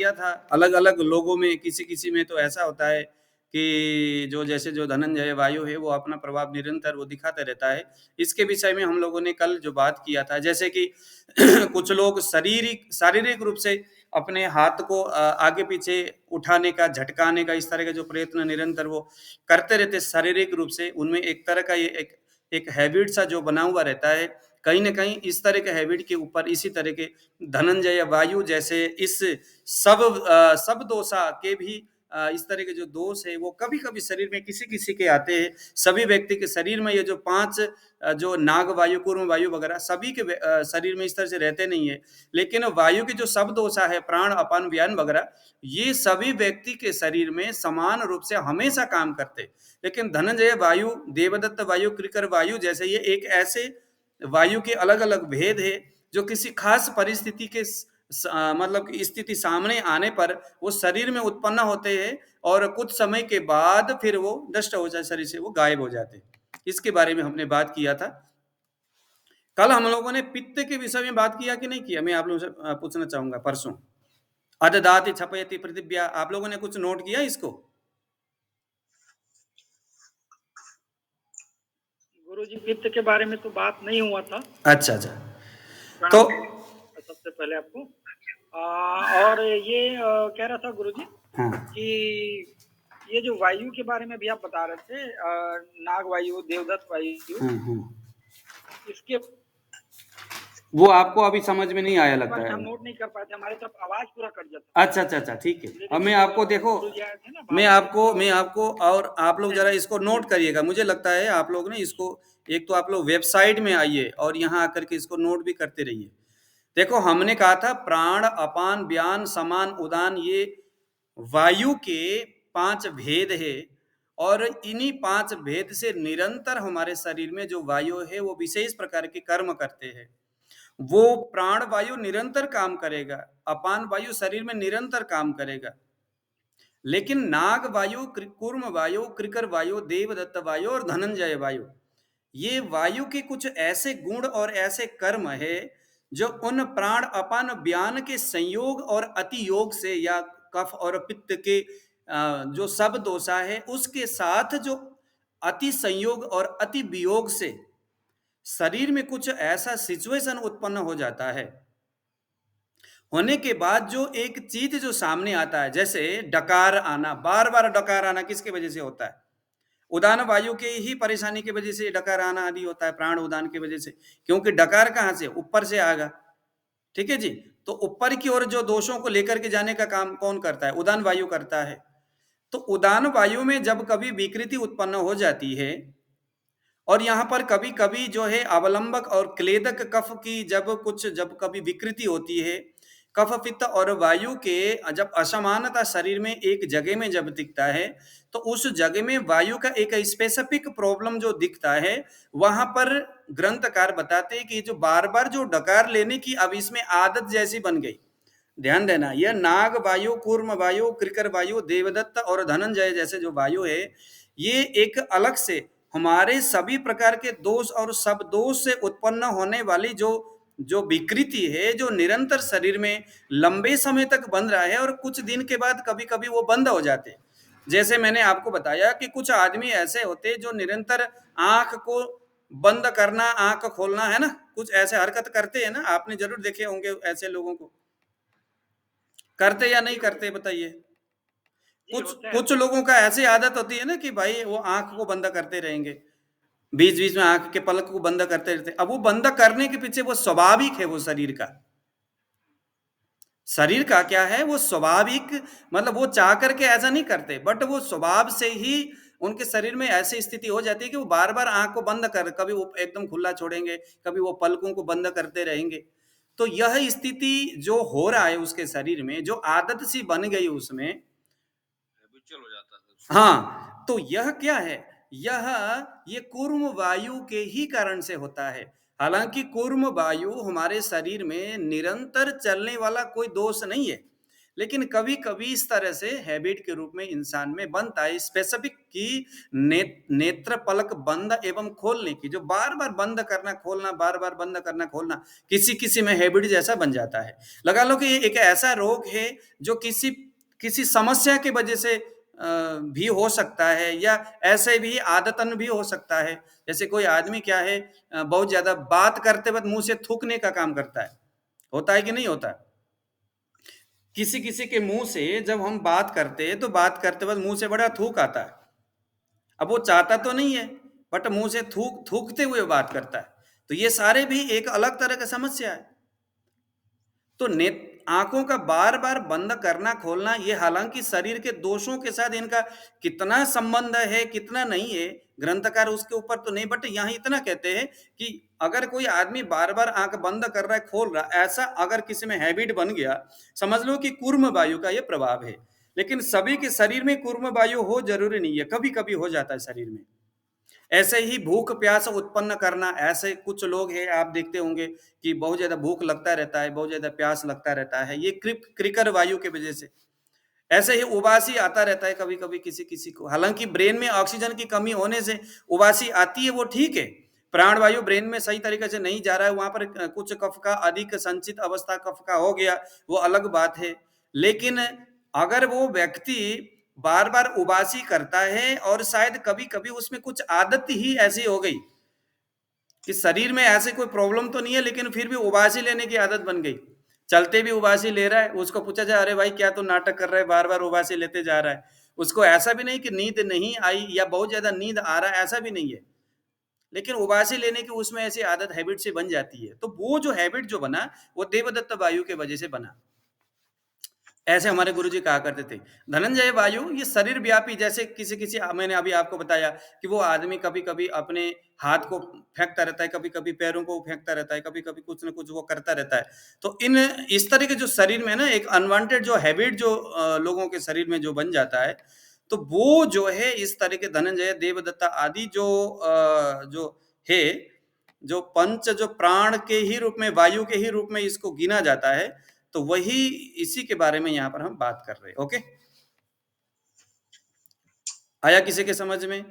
किया था अलग अलग लोगों में, किसी किसी में तो ऐसा होता है कि जो जैसे जो धनंजय वायु है वो अपना प्रभाव निरंतर वो दिखाते रहता है। इसके विषय में हम लोगों ने कल जो बात किया था, जैसे कि कुछ लोग शारीरिक रूप से अपने हाथ को आगे पीछे उठाने का, झटकाने का, इस तरह का जो प्रयत्न निरंतर वो करते रहते शारीरिक रूप से, उनमें एक तरह का ये एक एक हैबिट सा जो बना हुआ रहता है। कहीं न कहीं इस तरह के हैबिट के ऊपर इसी तरह के धनंजय वायु जैसे इस सब दोषा के भी इस तरह के जो दोष है वो कभी-कभी शरीर में किसी-किसी के आते हैं। सभी व्यक्ति के शरीर में ये जो 5 जो नाग वायु, कूर्म वायु वगैरह सभी के शरीर में इस तरह से रहते नहीं है। लेकिन वायु की जो सब दोषा है, प्राण, अपान, व्यान वगैरह, ये सभी व्यक्ति के शरीर में समान रूप से हमेशा काम करते हैं। लेकिन धनंजय वायु, देवदत्त वायु, कृकर वायु जैसे ये एक ऐसे वायु के अलग-अलग भेद है जो किसी खास परिस्थिति के मतलब कि स्थिति सामने आने पर वो शरीर में उत्पन्न होते हैं और कुछ समय के बाद फिर वो नष्ट हो जाए, शरीर से वो गायब हो जाते हैं। इसके बारे में हमने बात किया था। कल हम लोगों ने पित्त के विषय में बात किया कि नहीं किया, मैं आप लोगों से पूछना चाहूंगा। परसों अददाति छपयति पृथिव्या, आप लोगों ने कुछ नोट किया इसको? गुरुजी पित्त के बारे में तो बात नहीं हुआ था। अच्छा अच्छा, तो सबसे पहले आपको और ये कह रहा था गुरुजी हाँ कि ये जो वायु के बारे में भी आप बता रहे थे, नाग वायु, देवदत्त वायु, इसके वो आपको अभी समझ में नहीं आया लगता है। हम नोट नहीं कर पाए थे, हमारे तरफ आवाज पूरा कट जाता। अच्छा अच्छा अच्छा, ठीक है। अब मैं आपको देखो, मैं आपको और आप लोग जरा इसको नोट करिएगा। मुझे लगता है आप लोग ने इसको, एक तो आप लोग वेबसाइट में आइए और यहाँ आकर के इसको नोट भी करते रहिए। देखो, हमने कहा था प्राण, अपान, व्यान, समान, उदान, ये वायु के 5 भेद है और इन्हीं 5 भेद से निरंतर हमारे शरीर में जो वायु है वो विशेष प्रकार के कर्म करते हैं। वो प्राण वायु निरंतर काम करेगा, अपान वायु शरीर में निरंतर काम करेगा, लेकिन नाग वायु, कूर्म वायु, कृकर वायु, देवदत्त वायु और धनंजय वायु, ये वायु के कुछ ऐसे गुण और ऐसे कर्म है जो उन प्राण, अपान, व्यान के संयोग और अति योग से, या कफ और पित्त के जो सब दोषा है उसके साथ जो अति संयोग और अति वियोग से शरीर में कुछ ऐसा सिचुएशन उत्पन्न हो जाता है, होने के बाद जो एक चीज जो सामने आता है, जैसे डकार आना, बार बार डकार आना किसके वजह से होता है? उदान वायु के ही परेशानी की वजह से डकार आना आदि होता है, प्राण उदान की वजह से, क्योंकि डकार कहां से? ऊपर से आएगा। ठीक है जी। तो ऊपर की ओर जो दोषों को लेकर के जाने का काम कौन करता है? उदान वायु करता है। तो उदान वायु में जब कभी विकृति उत्पन्न हो जाती है, और यहाँ पर कभी कभी जो है अवलंबक और क्लेदक कफ की जब कभी विकृति होती है, कफ पित्त और वायु के जब असमानता शरीर में एक जगह में जब दिखता है, तो उस जगह में वायु का एक स्पेसिफिक प्रॉब्लम जो दिखता है, वहां पर ग्रंथकार बताते हैं कि जो बार बार जो डकार लेने की अब इसमें आदत जैसी बन गई। ध्यान देना, यह नाग वायु, कूर्म वायु, कृकर वायु, देवदत्त और धनंजय जैसे जो वायु है, ये एक अलग से हमारे सभी प्रकार के दोष और सब दोष से उत्पन्न होने वाली जो जो विकृति है, जो निरंतर शरीर में लंबे समय तक बन रहा है और कुछ दिन के बाद कभी कभी वो बंद हो जाते हैं। जैसे मैंने आपको बताया कि कुछ आदमी ऐसे होते जो निरंतर आंख को बंद करना, आंख खोलना, है ना, कुछ ऐसे हरकत करते हैं ना, आपने जरूर देखे होंगे ऐसे लोगों को। करते या नहीं करते बताइए? कुछ कुछ लोगों का ऐसी आदत होती है ना कि भाई वो आंख को बंद करते रहेंगे, बीच बीच में आंख के पलक को बंद करते रहते। अब वो बंद करने के पीछे वो स्वाभाविक है, वो शरीर का क्या है, वो स्वाभाविक, मतलब वो चाह करके ऐसा नहीं करते, बट वो स्वभाव से ही उनके शरीर में ऐसी स्थिति हो जाती है कि वो बार बार आंख को बंद कर, कभी वो एकदम खुला छोड़ेंगे, कभी वो पलकों को बंद करते रहेंगे। तो यह स्थिति जो हो रहा है उसके शरीर में, जो आदत सी बन गई उसमें, हो जाता है। हाँ, तो यह क्या है? यह ये कूर्म वायु के ही कारण से होता है। हालांकि कूर्म वायु हमारे शरीर में निरंतर चलने वाला कोई दोष नहीं है, लेकिन कभी-कभी इस तरह से हैबिट के रूप में इंसान में बनता है स्पेसिफिक कि नेत्र पलक बंद एवं खोलने की, जो बार-बार बंद करना खोलना, बार-बार बंद करना खोलना, किसी-किसी में हैबिट जैसा बन जाता है। लगा लो कि ये एक ऐसा रोग है जो किसी किसी समस्या की वजह से भी हो सकता है, या ऐसे भी आदतन भी हो सकता है। जैसे कोई आदमी क्या है, बहुत ज़्यादा बात करते वक़्त मुँह से थूकने का काम करता है। होता है कि नहीं होता? किसी-किसी के मुँह से जब हम बात करते हैं, तो बात करते वक़्त मुँह से बड़ा थूक आता है। अब वो चाहता तो नहीं है, बट मुँह से थूकते हुए बात करता है। तो ये सारे भी एक अलग तरह का समस्या है। तो आंखों का बार-बार बंद करना खोलना, ये हालांकि शरीर के दोषों के साथ इनका कितना संबंध है, कितना नहीं है, ग्रंथकार उसके ऊपर तो नहीं, बट यहाँ इतना कहते हैं कि अगर कोई आदमी बार-बार आंख बंद कर रहा है, खोल रहा है, ऐसा अगर किसी में हैबिट बन गया, समझ लो कि कूर्म वायु का ये प्रभाव है। लेकिन सभी के शरीर में कूर्म वायु हो जरूरी नहीं है, कभी-कभी हो जाता है शरीर में। ऐसे ही भूख प्यास उत्पन्न करना, ऐसे कुछ लोग हैं आप देखते होंगे कि बहुत ज्यादा भूख लगता रहता है, बहुत ज्यादा प्यास लगता रहता है, ये क्रिकर वायु के वजह से। ऐसे ही उबासी आता रहता है कभी कभी किसी किसी को, हालांकि ब्रेन में ऑक्सीजन की कमी होने से उबासी आती है, वो ठीक है। प्राण वायु ब्रेन में सही तरीके से नहीं जा रहा है, वहां पर कुछ कफ का अधिक संचित अवस्था कफ का हो गया, वो अलग बात है। लेकिन अगर वो व्यक्ति बार बार उबासी करता है, और शायद कभी कभी उसमें कुछ आदत ही ऐसी हो गई कि शरीर में ऐसे कोई प्रॉब्लम तो नहीं है, लेकिन फिर भी उबासी लेने की आदत बन गई, चलते भी उबासी ले रहा है, उसको पूछा जाए अरे भाई क्या तो नाटक कर रहा है, बार बार उबासी लेते जा रहा है। उसको ऐसा भी नहीं कि नींद नहीं आई या बहुत ज्यादा नींद आ रहा है, ऐसा भी नहीं है, लेकिन उबासी लेने की उसमें ऐसी आदत हैबिट से बन जाती है। तो वो जो हैबिट जो बना, वो देवदत्त वायु के वजह से बना। ऐसे हमारे गुरुजी कहा करते थे। धनंजय वायु ये शरीर व्यापी, जैसे किसी किसी मैंने अभी आपको बताया कि वो आदमी कभी कभी अपने हाथ को फेंकता रहता है, कभी कभी पैरों को फेंकता रहता है, कभी कभी कुछ ना कुछ वो करता रहता है। तो इन इस तरह के जो शरीर में ना एक अनवांटेड जो हैबिट जो लोगों के शरीर में जो बन जाता है, तो वो जो है इस तरह के धनंजय देवदत्ता आदि जो है, जो पंच जो प्राण के ही रूप में, वायु के ही रूप में इसको गिना जाता है, तो वही इसी के बारे में यहां पर हम बात कर रहे हैं। ओके, आया किसी के समझ में?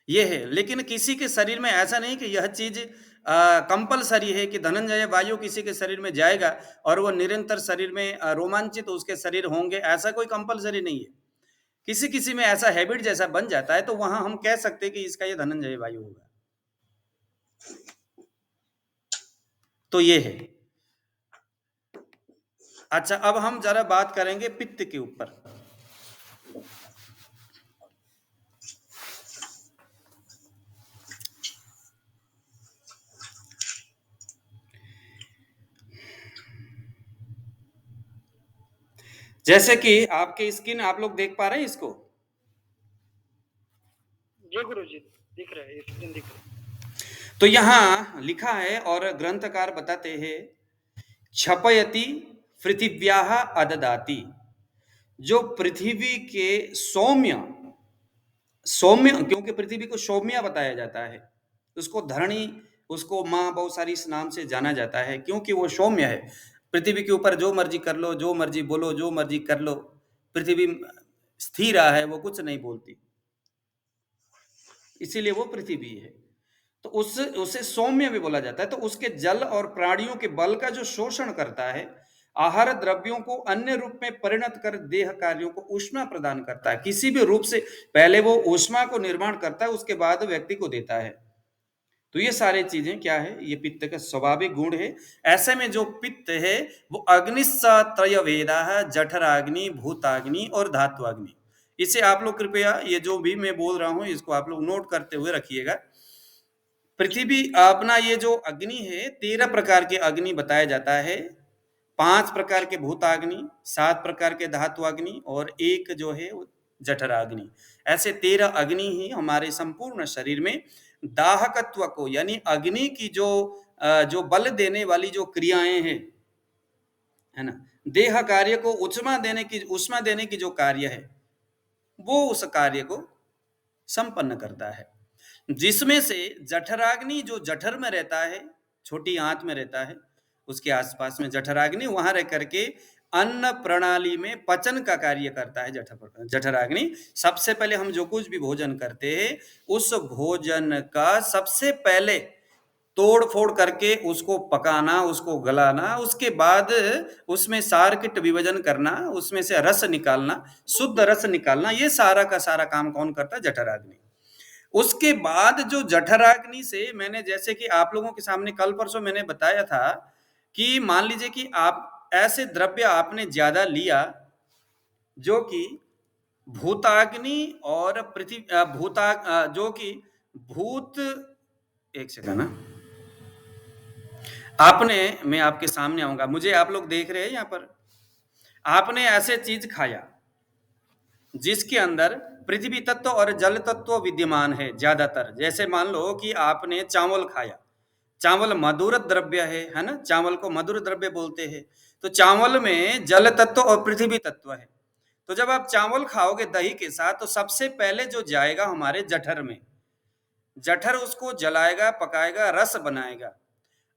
ये है, लेकिन किसी के शरीर में ऐसा नहीं कि यह चीज कंपलसरी है कि धनंजय वायु किसी के शरीर में जाएगा और वो निरंतर शरीर में रोमांचित उसके शरीर होंगे, ऐसा कोई कंपलसरी नहीं है। किसी किसी में ऐसा हैबिट जैसा बन जाता है, तो वहां हम कह सकते हैं कि इसका ये धनंजय वायु होगा। तो ये है। अच्छा, अब हम जरा बात करेंगे पित्त के ऊपर। जैसे कि आपके स्किन आप लोग देख पा रहे हैं इसको? जी गुरुजी, दिख रहा है, स्क्रीन दिख रहा है। तो यहां लिखा है और ग्रंथकार बताते हैं, छपयति पृथिव्याः अददाति, जो पृथ्वी के सौम्य सौम्य, क्योंकि पृथ्वी को सौम्य बताया जाता है, उसको धरणी, उसको माँ बहुत सारी इस नाम से जाना जाता है, क्योंकि वो सौम्य है। पृथ्वी के ऊपर जो मर्जी कर लो, जो मर्जी बोलो, जो मर्जी कर लो, पृथ्वी स्थिर है, वो कुछ नहीं बोलती, इसीलिए वो पृथ्वी है। तो उसे सौम्य भी बोला जाता है। तो उसके जल और प्राणियों के बल का जो शोषण करता है, आहार द्रव्यों को अन्य रूप में परिणत कर देह कार्यों को ऊष्मा प्रदान करता है। किसी भी रूप से पहले वो ऊष्मा को निर्माण करता है, उसके बाद व्यक्ति को देता है। तो ये सारी चीजें क्या है, ये पित्त का स्वाभाविक गुण है। ऐसे में जो पित्त है वो अग्निस्त्रयवेदा, जठराग्नि, भूताग्नि और धात्वाग्नि। इसे आप लोग कृपया ये जो भी मैं बोल रहा हूं इसको आप लोग नोट करते हुए रखिएगा। पृथ्वी अपना ये जो अग्नि है, 13 प्रकार के अग्नि बताया जाता है। 5 प्रकार के भूताग्नि, 7 प्रकार के धात्वाग्नि और एक जो है जठराग्नि। ऐसे 13 अग्नि ही हमारे संपूर्ण शरीर में दाहकत्व को, यानी अग्नि की जो बल देने वाली जो क्रियाएं हैं, है ना, देह कार्य को उष्मा देने की जो कार्य है, वो उस कार्य को संपन्न करता है। जिसमें से जठराग्नि जो जठर में रहता है, छोटी आंत में रहता है, उसके आसपास में जठराग्नि, वहां रह करके अन्न प्रणाली में पचन का कार्य करता है जठराग्नि। सबसे पहले हम जो कुछ भी भोजन करते हैं, उस भोजन का सबसे पहले तोड़ फोड़ करके उसको पकाना, उसको गलाना, उसके बाद उसमें सारकिट विभाजन करना, उसमें से रस निकालना, शुद्ध रस निकालना, ये सारा का सारा काम कौन करता है? जठराग्नि। उसके बाद जो जठराग्नि से, मैंने जैसे कि आप लोगों के सामने कल परसों मैंने बताया था कि मान लीजिए कि आप ऐसे द्रव्य आपने ज्यादा लिया जो कि भूताग्नि और पृथ्वी जो कि भूत, एक सेकंड ना, आपने, मैं आपके सामने आऊंगा, मुझे आप लोग देख रहे हैं यहां पर, आपने ऐसे चीज खाया जिसके अंदर पृथ्वी तत्व और जल तत्व विद्यमान है ज्यादातर। जैसे मान लो कि आपने चावल खाया, चावल मधुर द्रव्य है ना, चावल को मधुर द्रव्य बोलते हैं। तो चावल में जल तत्व और पृथ्वी तत्व है। तो जब आप चावल खाओगे दही के साथ, तो सबसे पहले जो जाएगा हमारे जठर में, जठर उसको जलाएगा, पकाएगा, रस बनाएगा।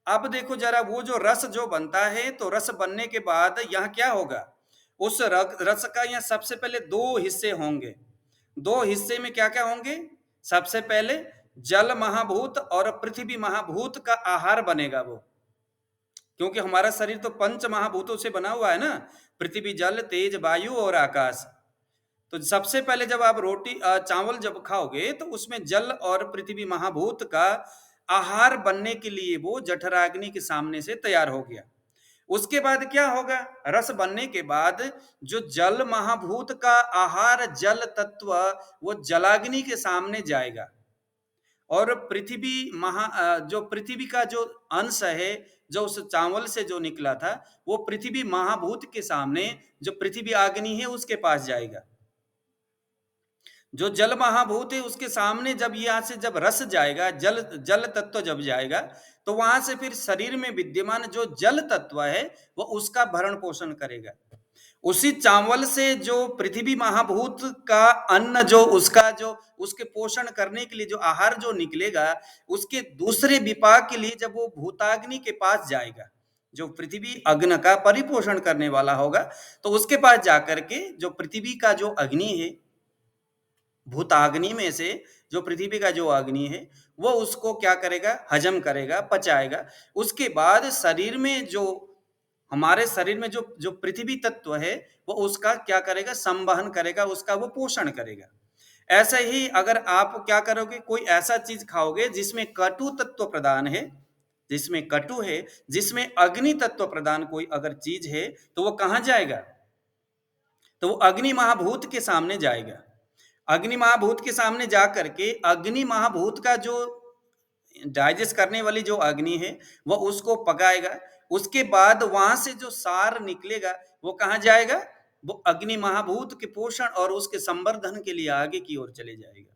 अब देखो जरा, वो जो रस जो बनता है, तो रस बनने के बाद यहाँ क्या होगा? उस रस का यहाँ सबसे पहले दो हिस्से होंगे। दो हिस्से में क्या क्या होंगे? सबसे पहले जल महाभूत और पृथ्वी महाभूत का आहार बनेगा वो, क्योंकि हमारा शरीर तो पंच महाभूतों से बना हुआ है ना, पृथ्वी, जल, तेज, वायु और आकाश। तो सबसे पहले जब आप रोटी चावल जब खाओगे, तो उसमें जल और पृथ्वी महाभूत का आहार बनने के लिए वो जठराग्नि के सामने से तैयार हो गया। उसके बाद क्या होगा? रस बनने के बाद जो जल महाभूत का आहार जल तत्व, वो जलाग्नि के सामने जाएगा, और जो पृथ्वी का जो अंश है, जो उस चावल से जो निकला था, वो पृथ्वी महाभूत के सामने, जो पृथ्वी अग्नि है उसके पास जाएगा। जो जल महाभूत है उसके सामने जब यहाँ से जब रस जाएगा, जल तत्व जब जाएगा, तो वहां से फिर शरीर में विद्यमान जो जल तत्व है वो उसका भरण पोषण करेगा। उसी चावल से जो पृथ्वी महाभूत का अन्न, जो उसका जो उसके पोषण करने के लिए जो आहार जो निकलेगा, उसके दूसरे विपाक के लिए जब वो भूताग्नि के पास जाएगा, जो पृथ्वी अग्नि का परिपोषण करने वाला होगा, तो उसके पास जाकर के जो पृथ्वी का जो अग्नि है, भूताग्नि में से जो पृथ्वी का जो अग्नि है, वो उसको क्या करेगा? हजम करेगा, पचाएगा। उसके बाद शरीर में जो, हमारे शरीर में जो जो पृथ्वी तत्व है, वो उसका क्या करेगा? संवहन करेगा, उसका वो पोषण करेगा। ऐसे ही अगर आप क्या करोगे, कोई ऐसा चीज खाओगे जिसमें कटु तत्व प्रदान है, जिसमें कटु है, जिसमें अग्नि तत्व प्रदान कोई अगर चीज है, तो वो कहां जाएगा? तो वो अग्नि महाभूत के सामने जाएगा। अग्नि महाभूत के सामने जा करके अग्नि महाभूत का जो डाइजेस्ट करने वाली जो अग्नि है, वो उसको पकाएगा। उसके बाद वहां से जो सार निकलेगा, वो कहाँ जाएगा? वो अग्नि महाभूत के पोषण और उसके संवर्धन के लिए आगे की ओर चले जाएगा।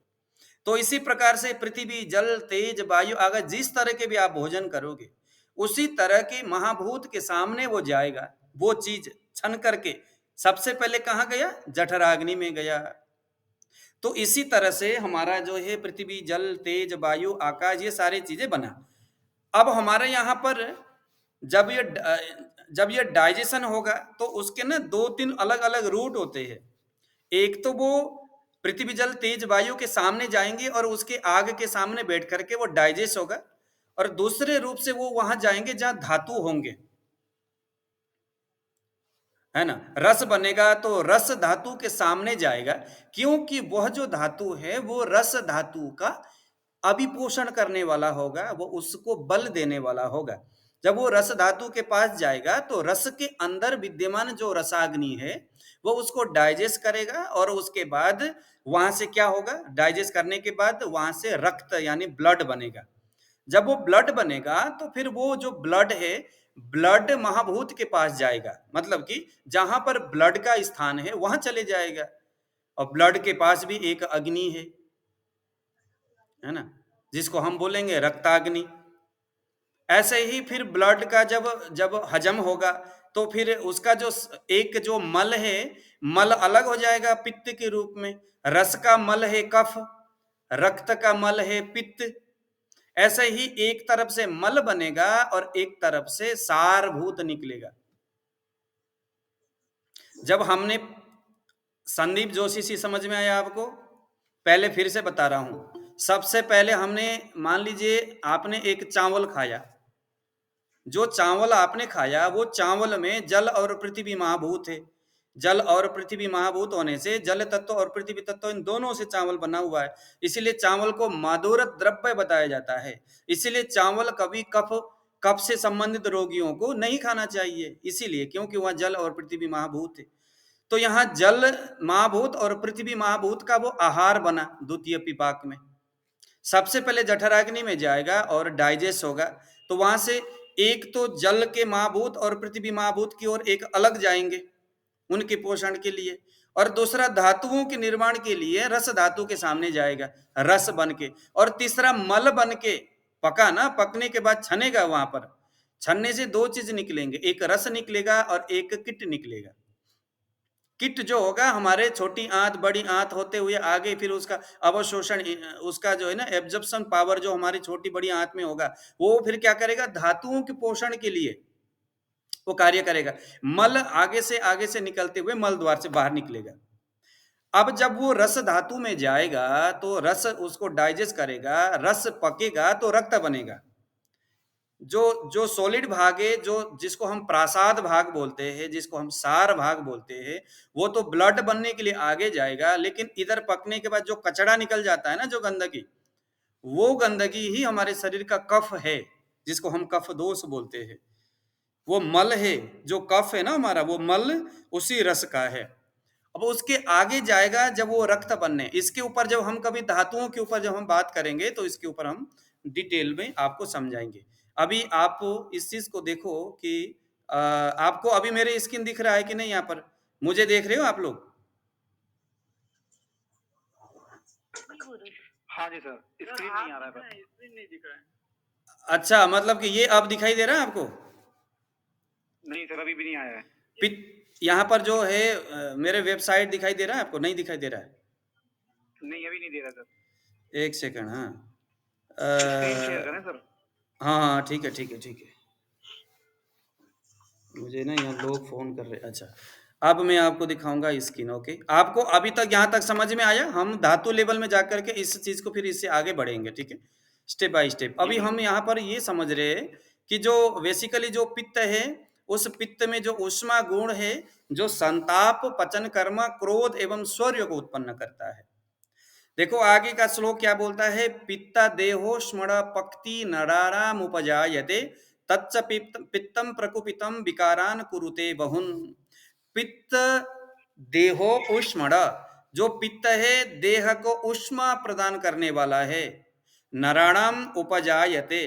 तो इसी प्रकार से पृथ्वी, जल, तेज, वायु, अगर जिस तरह के भी आप भोजन करोगे, उसी तरह के महाभूत के सामने वो जाएगा। वो चीज छन करके सबसे पहले कहाँ गया? जठराग्नि में गया। तो इसी तरह से हमारा जो है पृथ्वी, जल, तेज, वायु, आकाश, ये सारी चीजें बना। अब हमारे यहाँ पर जब ये डाइजेशन होगा, तो उसके ना दो तीन अलग अलग रूट होते हैं। एक तो वो पृथ्वी, जल, तेज, वायु के सामने जाएंगे और उसके आग के सामने बैठ करके वो डाइजेस्ट होगा, और दूसरे रूप से वो वहां जाएंगे जहां धातु होंगे, है ना। रस बनेगा तो रस धातु के सामने जाएगा, क्योंकि वह जो धातु है वो रस धातु का अभिपोषण करने वाला होगा, वो उसको बल देने वाला होगा। जब वो रस धातु के पास जाएगा, तो रस के अंदर विद्यमान जो रसाग्नि है, वो उसको डाइजेस्ट करेगा, और उसके बाद वहां से क्या होगा? डाइजेस्ट करने के बाद वहां से रक्त यानी ब्लड बनेगा। जब वो ब्लड बनेगा, तो फिर वो जो ब्लड है, ब्लड महाभूत के पास जाएगा, मतलब कि जहां पर ब्लड का स्थान है वहां चले जाएगा। और ब्लड के पास भी एक अग्नि है ना, जिसको हम बोलेंगे रक्ताग्नि। ऐसे ही फिर ब्लड का जब जब हजम होगा, तो फिर उसका जो एक जो मल है, मल अलग हो जाएगा पित्त के रूप में। रस का मल है कफ, रक्त का मल है पित्त। ऐसे ही एक तरफ से मल बनेगा और एक तरफ से सारभूत निकलेगा। जब हमने संदीप जोशी से समझ में आया आपको? पहले फिर से बता रहा हूं। सबसे पहले हमने मान लीजिए आपने एक चावल खाया, जो चावल आपने खाया वो चावल में जल और पृथ्वी महाभूत है। जल और पृथ्वी महाभूत होने से जल तत्व और पृथ्वी तत्व इन दोनों से चावल बना हुआ है। इसीलिए चावल को मधुर द्रव्य बताया जाता है। इसीलिए चावल कभी कफ से संबंधित रोगियों को नहीं खाना चाहिए, इसीलिए क्योंकि वह जल और पृथ्वी महाभूत है। तो यहाँ जल महाभूत और पृथ्वी महाभूत का वो आहार बना द्वितीय विपाक में। सबसे पहले जठराग्नि में जाएगा और डाइजेस्ट होगा, तो वहां से एक तो जल के महाभूत और पृथ्वी महाभूत की ओर एक अलग जाएंगे उनके पोषण के लिए, और दूसरा धातुओं के निर्माण के लिए रस धातु के सामने जाएगा रस बन के, और तीसरा मल बन के पका ना, पकने के बाद छनेगा, वहां पर छनने से दो चीज निकलेंगे, एक रस निकलेगा और एक किट निकलेगा। किट जो होगा हमारे छोटी आंत बड़ी आंत होते हुए आगे फिर उसका अवशोषण, उसका जो है ना एब्जॉर्प्शन पावर जो हमारी छोटी बड़ी आंत में होगा, वो फिर क्या करेगा, धातुओं के पोषण के लिए वो कार्य करेगा। मल आगे से निकलते हुए मल द्वार से बाहर निकलेगा। अब जब वो रस धातु में जाएगा तो रस उसको डाइजेस्ट करेगा, रस पकेगा तो रक्त बनेगा। जो सॉलिड भाग है, जो जिसको हम प्रासाद भाग बोलते हैं, जिसको हम सार भाग बोलते हैं, वो तो ब्लड बनने के लिए आगे जाएगा, लेकिन इधर पकने के बाद जो कचड़ा निकल जाता है ना, जो गंदगी, वो गंदगी ही हमारे शरीर का कफ है, जिसको हम कफ दोष बोलते हैं। वो मल है, जो कफ है ना हमारा, वो मल उसी रस का है। अब उसके आगे जाएगा जब वो रक्त बनने, इसके ऊपर जब हम कभी धातुओं के ऊपर जब हम बात करेंगे तो इसके ऊपर हम डिटेल में आपको समझाएंगे। अभी आप इस चीज को देखो कि आपको अभी मेरे स्क्रीन दिख रहा है कि नहीं? यहाँ पर मुझे देख रहे हो आप लोग? हाँ जी सर, स्क्रीन नहीं आ रहा है, स्क्रीन नहीं दिख रहा है। अच्छा, मतलब कि ये अब दिखाई दे रहा है आपको? नहीं सर, अभी भी नहीं आया है। यहाँ पर जो है मेरे वेबसाइट दिखाई दे रहा है आपको? नहीं दिखाई दे रहा है? नहीं, अभी नहीं दे रहा सर। एक सेकंड। हाँ स्क्रीन शेयर करें सर? हाँ ठीक है। मुझे ना यहाँ लोग फोन कर रहे। अच्छा, अब मैं आपको दिखाऊंगा स्क्रीन। ओके, आपको अभी तक यहाँ तक समझ में आया? हम धातु लेवल में जाकर के इस चीज को फिर इससे आगे बढ़ेंगे, ठीक है, स्टेप बाय स्टेप। अभी हम यहाँ पर ये समझ रहे हैं कि जो बेसिकली जो पित्त है, उस पित्त में जो ऊष्मा गुण है, जो संताप, पचन कर्म, क्रोध एवं शौर्य को उत्पन्न करता है। देखो आगे का श्लोक क्या बोलता है, पित्ता देहो स्मरण पक्ति नराराम उपजायते तच्च पित्तम प्रकुपितम विकारान कुरुते बहुन। पित्त देहो उष्मण, जो पित्त है देह को उष्मा प्रदान करने वाला है। नराणाम उपजायते,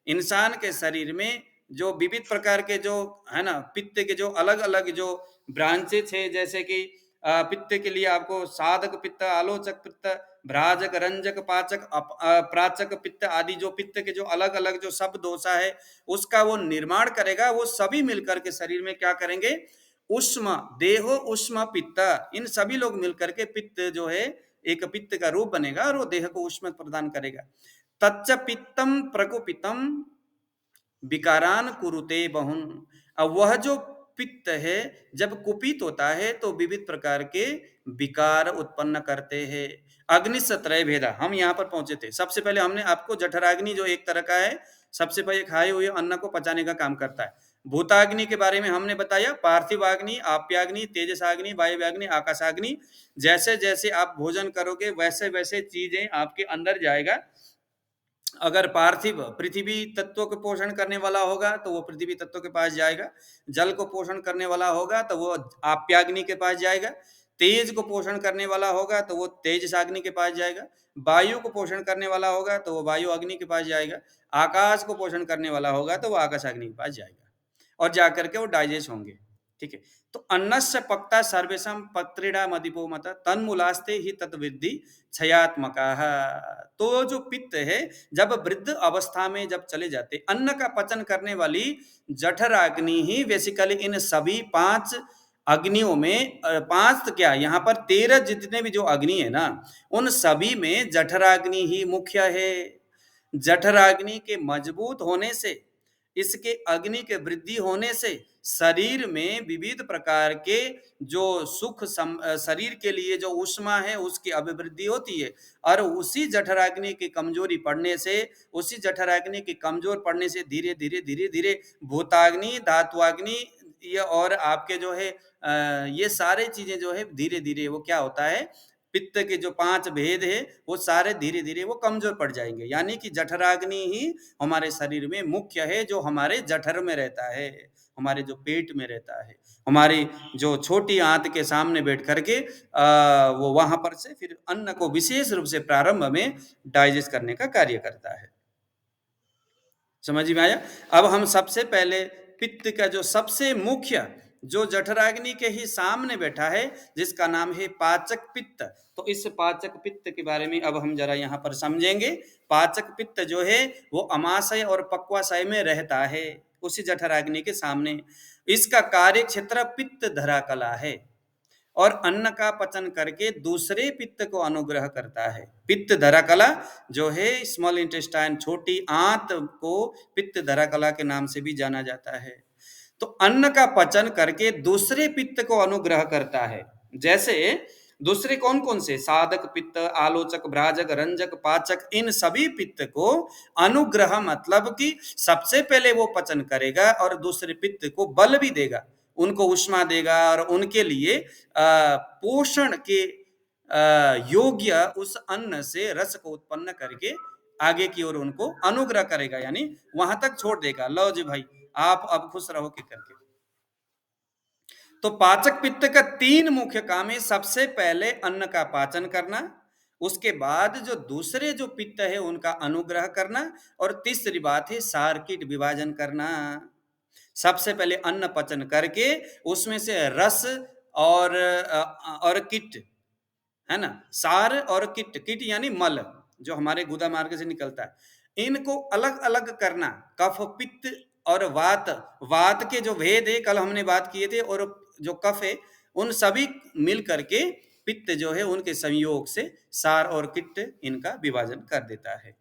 इंसान के शरीर में जो विविध प्रकार के जो है ना पित्त के जो अलग अलग जो ब्रांचेस है, जैसे कि पित्त के लिए आपको साधक पित्त, आलोचक पित्त, भ्राजक, रंजक, पाचक, प्राचक पित्त आदि जो पित्त के जो अलग अलग जो सब दोषा है उसका वो निर्माण करेगा। वो सभी मिलकर के शरीर में क्या करेंगे, उष्मा, देहो उष्मा पित्त, इन सभी लोग मिलकर के पित्त जो है एक पित्त का रूप बनेगा और वो देह को उष्मा प्रदान करेगा। तच्च पित्तम प्रकुपितम विकारान कुरुते बहुन। अब वह जो पित्त है जब कुपित होता है तो विविध प्रकार के विकार उत्पन्न करते हैं। अग्नि सत्रय भेदा, हम यहाँ पर पहुंचे थे। सबसे पहले हमने आपको जठराग्नि जो एक तरह का है, सबसे पहले खाए हुए अन्न को पचाने का काम करता है। भूताग्नि के बारे में हमने बताया, पार्थिवाग्नि, आप्याग्नि, तेजसाग्नि, वायव्याग्नि, आकाशाग्नि। जैसे जैसे आप भोजन करोगे वैसे वैसे चीजें आपके अंदर जाएगा। अगर पार्थिव पृथ्वी तत्व को पोषण करने वाला होगा तो वो पृथ्वी तत्व के पास जाएगा, जल को पोषण करने वाला होगा तो वो आप्याग्नि के पास जाएगा, तेज को पोषण करने वाला होगा तो वो तेजसाग्नि के पास जाएगा, वायु को पोषण करने वाला होगा तो वो वायु अग्नि के पास जाएगा, आकाश को पोषण करने वाला होगा तो वो आकाश अग्नि के पास जाएगा, और जाकर के वो डाइजेस्ट होंगे। ठीक है, तो अन्नस्य पक्ता सर्वेशम पत्रिड़ा मदिपो मत तन्मूलास्ते ही तत्वृद्धि क्षयात्मका। तो जो पित्त है जब वृद्ध अवस्था में जब चले जाते, अन्न का पचन करने वाली जठराग्नि ही बेसिकली इन सभी 5 अग्नियों में 5 क्या यहाँ पर 13 जितने भी जो अग्नि है ना, उन सभी में जठराग्नि ही मुख्य है। जठराग्नि के मजबूत होने से इसके अग्नि के वृद्धि होने से शरीर में विविध प्रकार के जो शरीर के लिए जो ऊष्मा है उसकी अभिवृद्धि होती है। और उसी जठराग्नि की कमजोरी पड़ने से, उसी जठराग्नि की कमजोर पड़ने से धीरे धीरे धीरे धीरे भूताग्नि, धात्वाग्नि, ये और आपके जो है ये सारे चीजें जो है धीरे धीरे वो क्या होता है, पित्त के जो 5 भेद है वो सारे धीरे धीरे वो कमजोर पड़ जाएंगे। यानी कि जठराग्नि ही हमारे शरीर में मुख्य है, जो हमारे जठर में रहता है, हमारे जो पेट में रहता है, हमारी जो छोटी आंत के सामने बैठ करके वो वहां पर से फिर अन्न को विशेष रूप से प्रारंभ में डाइजेस्ट करने का कार्य करता है। समझ में आया? अब हम सबसे पहले पित्त का जो सबसे मुख्य, जो जठराग्नि के ही सामने बैठा है, जिसका नाम है पाचक पित्त, तो इस पाचक पित्त के बारे में अब हम जरा यहाँ पर समझेंगे। पाचक पित्त जो है वो अमाशय और पक्वाशय में रहता है, उसी जठराग्नि के सामने। इसका कार्य क्षेत्र पित्त धरा कला है और अन्न का पचन करके दूसरे पित्त को अनुग्रह करता है। पित्त धरा कला जो है स्मॉल इंटेस्टाइन, छोटी आंत को पित्त धरा कला के नाम से भी जाना जाता है। तो अन्न का पचन करके दूसरे पित्त को अनुग्रह करता है। जैसे दूसरे कौन कौन से? साधक पित्त, आलोचक, भ्राजक, रंजक, पाचक, इन सभी पित्त को अनुग्रह मतलब कि सबसे पहले वो पचन करेगा और दूसरे पित्त को बल भी देगा, उनको ऊष्मा देगा और उनके लिए पोषण के योग्य उस अन्न से रस को उत्पन्न करके आगे की ओर उनको अनुग्रह करेगा, यानी वहां तक छोड़ देगा, लो जी भाई आप अब खुश रहो के करके। तो पाचक पित्त का 3 मुख्य काम है। सबसे पहले अन्न का पाचन करना, उसके बाद जो दूसरे जो पित्त है उनका अनुग्रह करना, और तीसरी बात है सार कीट विभाजन करना। सबसे पहले अन्न पचन करके उसमें से रस और कीट है ना, सार और कीट, कीट यानी मल जो हमारे गुदा मार्ग से निकलता है, इनको अलग अलग करना। कफ, पित्त और वात, वात के जो भेद है कल हमने बात किए थे, और जो कफ है उन सभी मिल करके पित्त जो है उनके संयोग से सार और कीट इनका विभाजन कर देता है।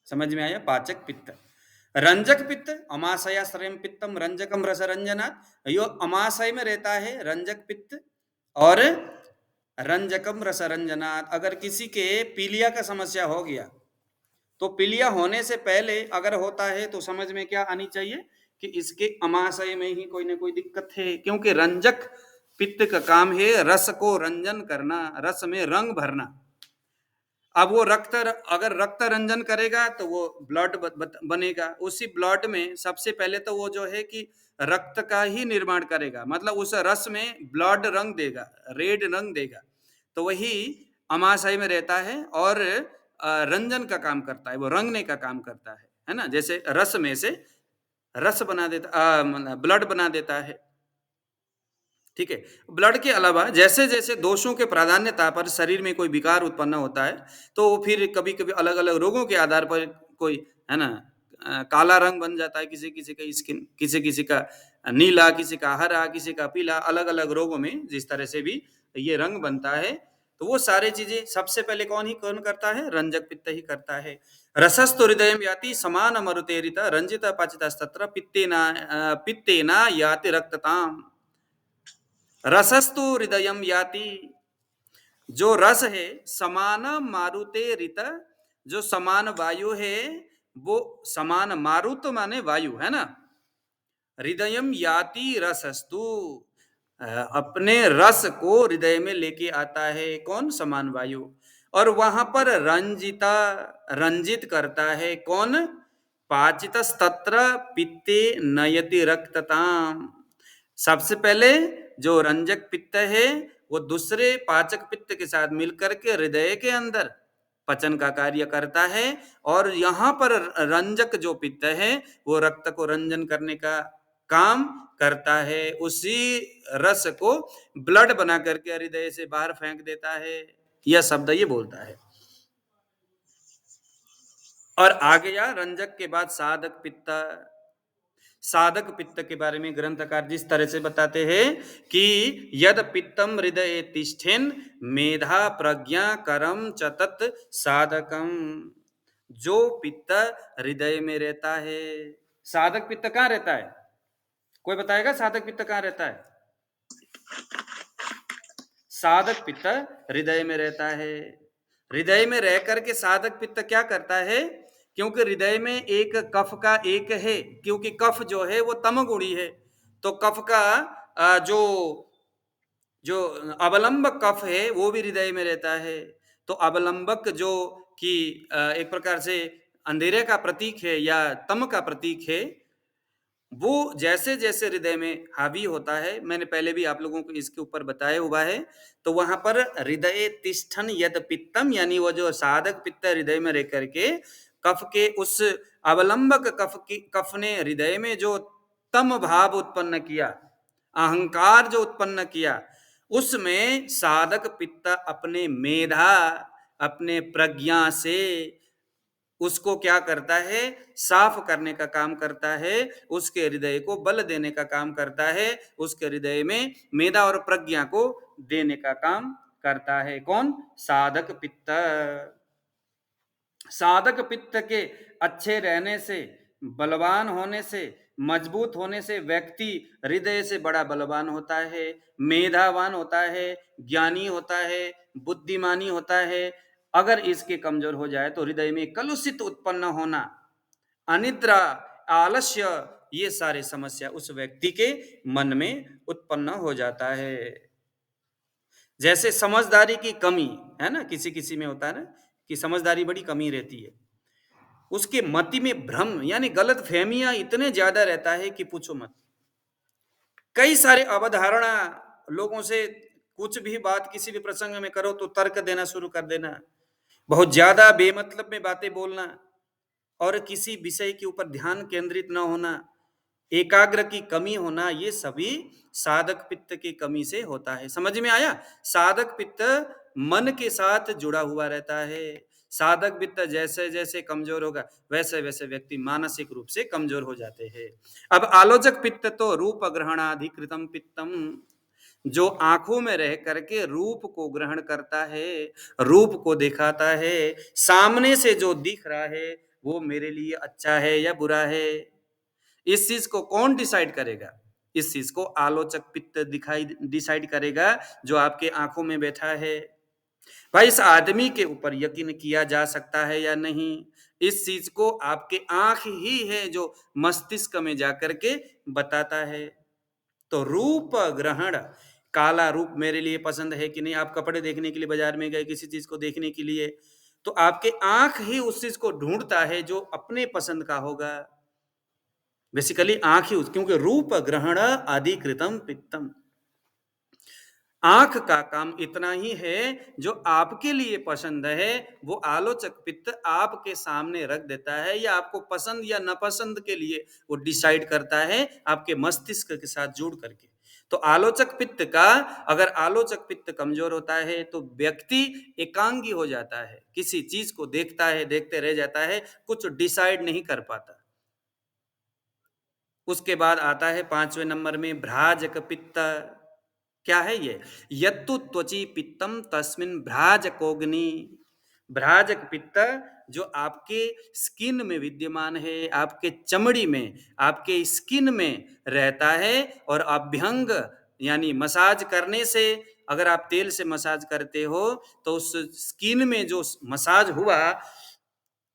समझ में आया? पाचक पित्त। रंजक पित्त, अमाशया श्रेम पित्तम रंजकम रस रंजनात्, यो अमाशय में रहता है रंजक पित्त, और रंजकम रस रंजनात्। अगर किसी के पीलिया का समस्या हो गया तो पीलिया होने से पहले अगर होता है तो समझ में क्या आनी चाहिए कि इसके अमाशय में ही कोई ना कोई दिक्कत है, क्योंकि रंजक पित्त का काम है रस को रंजन करना, रस में रंग भरना। अब वो रक्त, अगर रक्त रंजन करेगा तो वो ब्लड बनेगा, उसी ब्लड में सबसे पहले तो वो जो है कि रक्त का ही निर्माण करेगा, मतलब उस रस में ब्लड रंग देगा, रेड रंग देगा, तो वही अमाशय में रहता है और रंजन का काम करता है, वो रंगने का काम करता है ना। जैसे रस में से रस बना देता, ब्लड बना देता है, ठीक है। ब्लड के अलावा जैसे जैसे दोषों के प्राधान्यता पर शरीर में कोई विकार उत्पन्न होता है तो फिर कभी कभी अलग अलग रोगों के आधार पर कोई है ना काला रंग बन जाता है, किसी किसी का स्किन, किसी किसी का नीला, किसी का हरा, किसी का पीला, अलग अलग रोगों में जिस तरह से भी ये रंग बनता है। तो वो सारी चीजें सबसे पहले कौन करता है? रंजक पित्त ही करता है। रसस्तु हृदयं याति समान मरुतेरित रंजित पाचितस्तत्र पित्तेना याति रक्तताम। रसस्तु हृदयं याति, जो रस है समान मारुते रित, जो समान वायु है वो समान, मारुत माने वायु है ना, हृदयं याति रसस्तु, अपने रस को हृदय में लेके आता है कौन? समान वायु। और वहां पर रंजित करता है कौन? पाचितस्तत्र पित्ते नयति रक्तताम। सबसे पहले जो रंजक पित्त है वो दूसरे पाचक पित्त के साथ मिलकर के हृदय के अंदर पचन का कार्य करता है, और यहाँ पर रंजक जो पित्त है वो रक्त को रंजन करने का काम करता है, उसी रस को ब्लड बना करके हृदय से बाहर फेंक देता है, यह शब्द ये बोलता है। और आ गया रंजक के बाद साधक पित्त। साधक पित्त के बारे में ग्रंथकार जिस तरह से बताते हैं कि यद पित्तम हृदय तिष्ठेन मेधा प्रज्ञा करम च तत् साधकम, जो पित्त हृदय में रहता है, साधक पित्त कहाँ रहता है? कोई बताएगा साधक पित्त कहाँ रहता है? साधक पित्त हृदय में रहता है। हृदय में रह करके साधक पित्त क्या करता है? क्योंकि हृदय में एक कफ का एक है, क्योंकि कफ जो है वो तमगुणी है, तो कफ का जो जो अवलंबक कफ है वो भी हृदय में रहता है। तो अवलंबक जो कि एक प्रकार से अंधेरे का प्रतीक है या तम का प्रतीक है, वो जैसे जैसे हृदय में हावी होता है, मैंने पहले भी आप लोगों को इसके ऊपर बताया हुआ है, तो वहां पर हृदय तिष्ठन यद पित्तम, यानी वो जो साधक पित्त हृदय में रह करके कफ के उस अवलंबक कफ ने हृदय में जो तम भाव उत्पन्न किया, अहंकार जो उत्पन्न किया, उसमें साधक पित्त अपने मेधा, अपने प्रज्ञा से उसको क्या करता है? साफ करने का काम करता है, उसके हृदय को बल देने का काम करता है, उसके हृदय में मेधा और प्रज्ञा को देने का काम करता है। कौन? साधक पित्त। साधक पित्त के अच्छे रहने से, बलवान होने से, मजबूत होने से व्यक्ति हृदय से बड़ा बलवान होता है, मेधावान होता है, ज्ञानी होता है, बुद्धिमानी होता है। अगर इसके कमजोर हो जाए तो हृदय में कलुषित उत्पन्न होना, अनिद्रा, आलस्य, ये सारे समस्या उस व्यक्ति के मन में उत्पन्न हो जाता है। जैसे समझदारी की कमी है ना, किसी किसी में होता है ना कि समझदारी बड़ी कमी रहती है, उसके मति में भ्रम यानी गलत फहमियां इतने ज्यादा रहता है कि पूछो मत। कई सारे अवधारणा लोगों से, कुछ भी बात किसी भी प्रसंग में करो तो तर्क देना शुरू कर देना, बहुत ज्यादा बेमतलब में बातें बोलना, और किसी विषय के ऊपर ध्यान केंद्रित न होना, एकाग्र की कमी होना, ये सभी साधक पित्त की कमी से होता है। समझ में आया? साधक पित्त मन के साथ जुड़ा हुआ रहता है। साधक पित्त जैसे जैसे कमजोर होगा वैसे वैसे व्यक्ति मानसिक रूप से कमजोर हो जाते हैं। अब आलोचक पित्त तो रूप ग्रहणाधिकृतम पित्तम, जो आंखों में रह करके रूप को ग्रहण करता है, रूप को दिखाता है, सामने से जो दिख रहा है वो मेरे लिए अच्छा है या बुरा है, इस चीज को कौन डिसाइड करेगा? इस चीज को आलोचक पित्त डिसाइड करेगा, जो आपके आंखों में बैठा है। भाई इस आदमी के ऊपर यकीन किया जा सकता है या नहीं, इस चीज को आपके आंख ही है जो मस्तिष्क में जाकर के बताता है। तो रूप ग्रहण, काला रूप मेरे लिए पसंद है कि नहीं, आप कपड़े देखने के लिए बाजार में गए किसी चीज को देखने के लिए, तो आपके आंख ही उस चीज को ढूंढता है जो अपने पसंद का होगा। बेसिकली आंख ही, क्योंकि रूप ग्रहण अधिकृतम पित्तम, आंख का काम इतना ही है, जो आपके लिए पसंद है वो आलोचक पित्त आपके सामने रख देता है, या आपको पसंद या नापसंद के लिए वो डिसाइड करता है आपके मस्तिष्क के साथ जुड़ करके। तो आलोचक पित्त का, अगर आलोचक पित्त कमजोर होता है तो व्यक्ति एकांगी हो जाता है, किसी चीज को देखता है, देखते रह जाता है, कुछ डिसाइड नहीं कर पाता। उसके बाद आता है 5वें नंबर में भ्राजक पित्त। क्या है ये? यत्तु त्वची पित्तम तस्मिन भ्राजकोग्नि। भ्राजक पित्त जो आपके स्किन में विद्यमान है, आपके चमड़ी में, आपके स्किन में रहता है, और अभ्यंग यानी मसाज करने से, अगर आप तेल से मसाज करते हो तो उस स्किन में जो मसाज हुआ,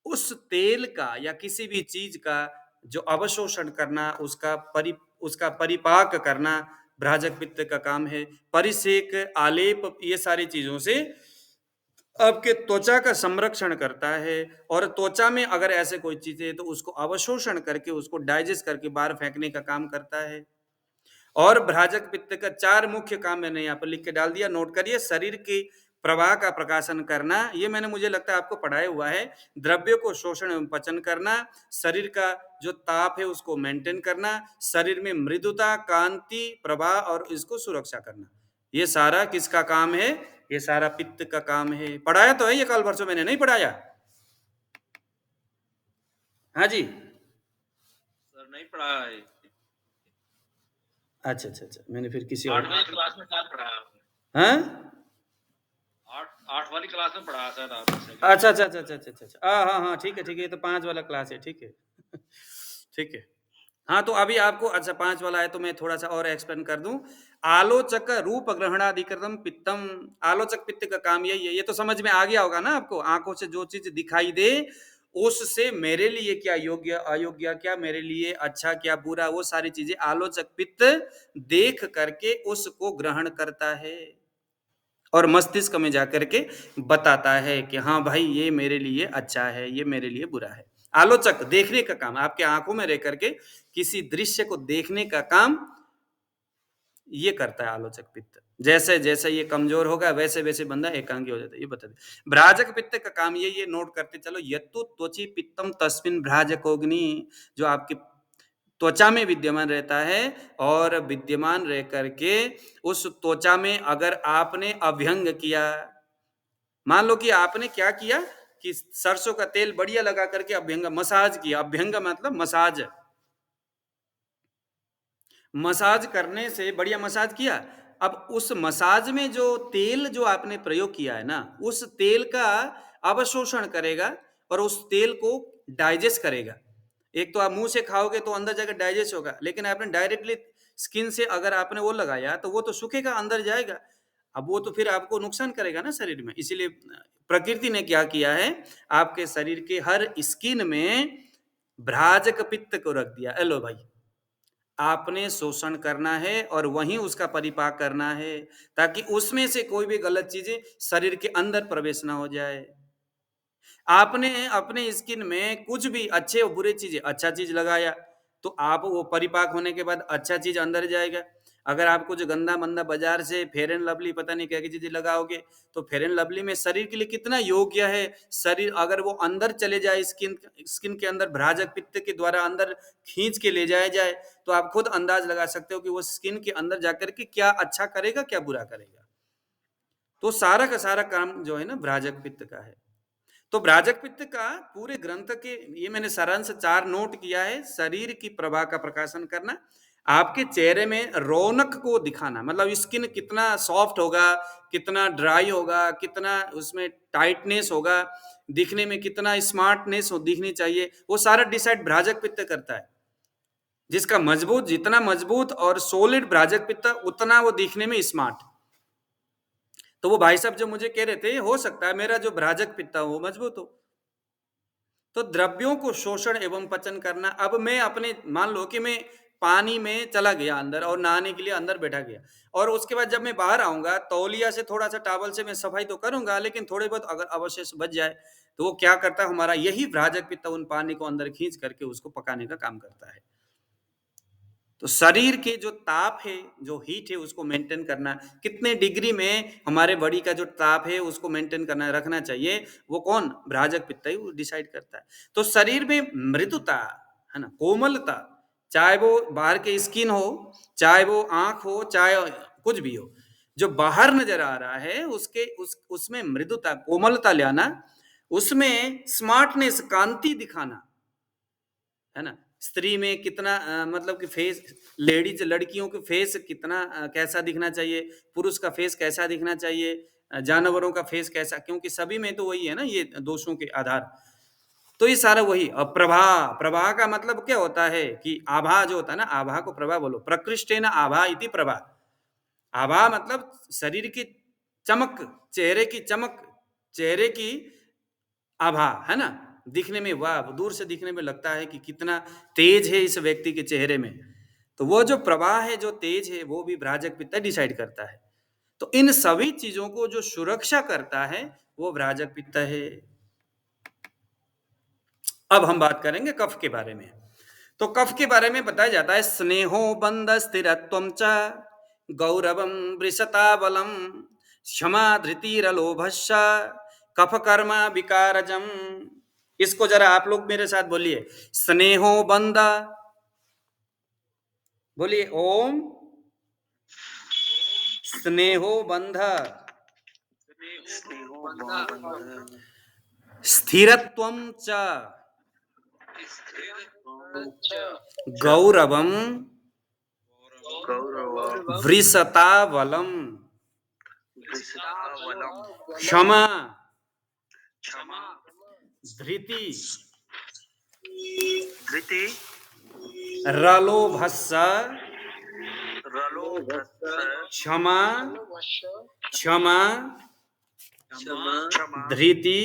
उस तेल का या किसी भी चीज का जो अवशोषण करना, उसका परिपाक करना भ्राजक पित्त का काम है। परिसेक, आलेप, ये सारी चीजों से आपके त्वचा का संरक्षण करता है, और त्वचा में अगर ऐसे कोई चीज है तो उसको अवशोषण करके, उसको डाइजेस्ट करके बाहर फेंकने का काम करता है। और भ्राजक पित्त का 4 मुख्य काम मैंने यहाँ पर लिख के डाल दिया, नोट करिए। शरीर की प्रवाह का प्रकाशन करना, ये मैंने, मुझे लगता है आपको पढ़ाया हुआ है। द्रव्य को शोषण एवं पचन करना, शरीर का जो ताप है उसको मेंटेन करना, शरीर में मृदुता, कांति, प्रवाह और इसको सुरक्षा करना, ये सारा किसका काम है? ये सारा पित्त का काम है। पढ़ाया तो है ये, कल परसों मैंने नहीं पढ़ाया? हाँ जी सर नहीं पढ़ा है। अच्छा अच्छा अच्छा, मैंने फिर किसी और 8वीं क्लास में क्या पढ़ाया? हाँ 8 वाली क्लास में पढ़ाया शायद आपने। अच्छा अच्छा अच्छा अच्छा अच्छा अच्छा, हाँ हाँ हाँ, ठीक है ठीक है, ये तो 5 वाला क्लास है, ठीक है ठीक है। हाँ, तो अभी आपको अच्छा 5 वाला है तो मैं थोड़ा-सा और एक्सप्लेन कर दूँ। आलोचक रूप ग्रहणाधिकृतम पित्तम, आलोचक पित्त का काम यही है। ये तो समझ में आ गया होगा ना आपको, आँखों से जो चीज़ दिखाई दे, उससे मेरे लिए क्या योग्य, अयोग्य, क्या मेरे लिए अच्छा, क्या बुरा, वो सारी चीज़ें आलोचक पित्त देख करके उसको ग्रहण करता है और मस्तिष्क में जाकर के बताता है कि हाँ भाई, ये मेरे लिए अच्छा है, ये मेरे लिए बुरा है। आलोचक देखने का काम, आपके आंखों में रह करके किसी दृश्य को देखने का काम ये करता है आलोचक पित्त। जैसे जैसे ये कमजोर होगा वैसे वैसे बंदा एकांगी हो जाता है, ये बता दे। भ्राजक पित्त का काम ये नोट करते चलो। यत्तु त्वचि पित्तम तस्मिन भ्राजकोग्नि, जो आपकी त्वचा में विद्यमान रहता है और विद्यमान रह करके उस त्वचा में अगर आपने अभ्यंग किया, मान लो कि आपने क्या किया कि सरसों का तेल बढ़िया लगा करके अभ्यंग मसाज किया। अभ्यंग मतलब मसाज, मसाज करने से बढ़िया मसाज किया। अब उस मसाज में जो तेल जो आपने प्रयोग किया है ना, उस तेल का अवशोषण करेगा और उस तेल को डाइजेस्ट करेगा। एक तो आप मुंह से खाओगे तो अंदर जाकर डाइजेस्ट होगा, लेकिन आपने डायरेक्टली स्किन से अगर आपने वो लगाया तो वो तो सूखेगा, अंदर जाएगा। अब वो तो फिर आपको नुकसान करेगा ना शरीर में। इसीलिए प्रकृति ने क्या किया है, आपके शरीर के हर स्किन में भ्राजक पित्त को रख दिया। हेलो भाई, आपने शोषण करना है और वहीं उसका परिपाक करना है, ताकि उसमें से कोई भी गलत चीजें शरीर के अंदर प्रवेश ना हो जाए। आपने अपने स्किन में कुछ भी अच्छे और बुरे चीजें, अच्छा चीज लगाया तो आप वो परिपाक होने के बाद अच्छा चीज अंदर जाएगा। अगर आप कुछ गंदा मंदा बाजार से फेयर एंड लवली पता नहीं क्या की चीजें लगाओगे, तो फेयर एंड लवली में शरीर के लिए कितना योग्य है, शरीर अगर वो अंदर चले जाए, स्किन के अंदर भ्राजक पित्त के द्वारा अंदर खींच के ले जाया जाए, तो आप खुद अंदाज लगा सकते हो कि वो स्किन के अंदर जाकर के क्या अच्छा करेगा, क्या बुरा करेगा। तो सारा का सारा काम जो है ना भ्राजक पित्त का है। तो भ्राजक पित्त का पूरे ग्रंथ के ये मैंने सारांश 4 नोट किया है। शरीर की प्रभा का प्रकाशन करना, आपके चेहरे में रौनक को दिखाना, मतलब स्किन कितना सॉफ्ट होगा, कितना ड्राई होगा, कितना उसमें टाइटनेस होगा, दिखने में कितना स्मार्टनेस हो दिखनी चाहिए, वो सारा डिसाइड भ्राजक पित्त करता है। जिसका मजबूत, जितना मजबूत और सॉलिड भ्राजक पित्त, उतना वो दिखने में स्मार्ट। तो वो भाई साहब जो मुझे कह रहे थे, हो सकता है मेरा जो भ्राजक पित्त हो वो मजबूत हो। तो द्रव्यों को शोषण एवं पचन करना। अब मैं अपने, मान लो कि मैं पानी में चला गया अंदर और नहाने के लिए अंदर बैठा गया, और उसके बाद जब मैं बाहर आऊंगा तौलिया से थोड़ा सा टावल से मैं सफाई तो करूंगा, लेकिन थोड़े बहुत अगर अवशेष बच जाए तो वो क्या करता है, हमारा यही भ्राजक पित्त उन पानी को अंदर खींच करके उसको पकाने का काम करता है। तो शरीर के जो ताप है, जो हीट है, उसको मेंटेन करना, कितने डिग्री में हमारे बॉडी का जो ताप है उसको मेंटेन करना, रखना चाहिए, वो कौन, भ्राजक पित्त ही वो डिसाइड करता है। तो शरीर में मृदुता है ना, कोमलता, चाहे वो बाहर के स्किन हो, चाहे वो आंख हो, चाहे कुछ भी हो, जो बाहर नजर आ रहा है उसमें मृदुता, कोमलता लाना, उसमें स्मार्टनेस, कांति दिखाना, है ना। स्त्री में कितना मतलब कि फेस, लेडीज लड़कियों के फेस कितना कैसा दिखना चाहिए, पुरुष का फेस कैसा दिखना चाहिए, जानवरों का फेस कैसा, क्योंकि सभी में तो वही है ना ये दोषों के आधार। तो ये सारा वही। अब प्रभा, प्रभा का मतलब क्या होता है कि आभा जो होता है ना, आभा को प्रभा बोलो। प्रकृष्टे न आभा इति प्रभा। आभा मतलब शरीर की चमक, चेहरे की चमक, चेहरे की आभा, है ना, दिखने में, वाह, दूर से दिखने में लगता है कि कितना तेज है इस व्यक्ति के चेहरे में। तो वो जो प्रवाह है, जो तेज है, वो भी भ्राजक पित्त डिसाइड करता है। तो इन सभी चीजों को जो सुरक्षा करता है वो भ्राजक पित्त है। अब हम बात करेंगे कफ के बारे में। तो कफ के बारे में बताया जाता है, स्नेहो बंध स्थिरत्वं च गौरवम वृषता बलम क्षमा धृतिरलोभश्च कफ कर्म विकारजम। इसको जरा आप लोग मेरे साथ बोलिए, स्नेहो बंध, बोलिए ओम, स्नेहो बंध स्थिरत्वं च गौरवम वृषता बलम क्षमा धृति रलोभस्स क्षमा क्षमा धृति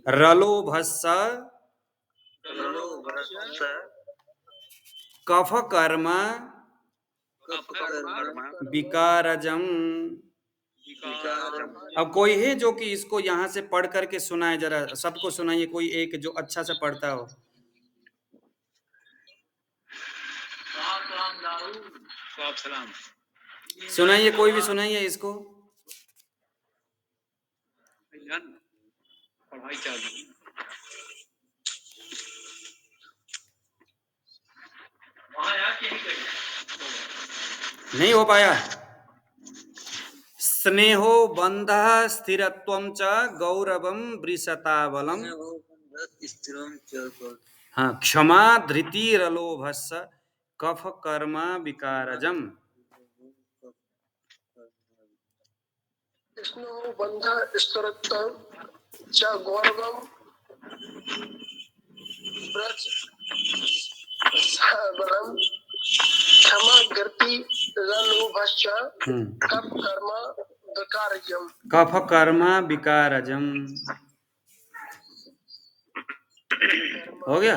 रलोभस्स कफ कर्म विकारजम। अब कोई है जो कि इसको यहाँ से पढ़ करके सुनाए, जरा सबको सुनाइए, कोई एक जो अच्छा से पढ़ता हो। सुनाइए, कोई भी सुनाइए इसको। पढ़ाई चालू नहीं हो पाया। स्नेहो बंधः स्थिरत्वं च गौरवं वृषताबलम्। हाँ, क्षमा धृति रलोभस्स कफ कर्म विकारजम। स्नेहो बंधः स्थिरत्वं च गौरवं वृषताबलम् क्षमा धृति रलोभस्स कफ कर्म विकारजम। कफ कर्म विकारजम हो गया।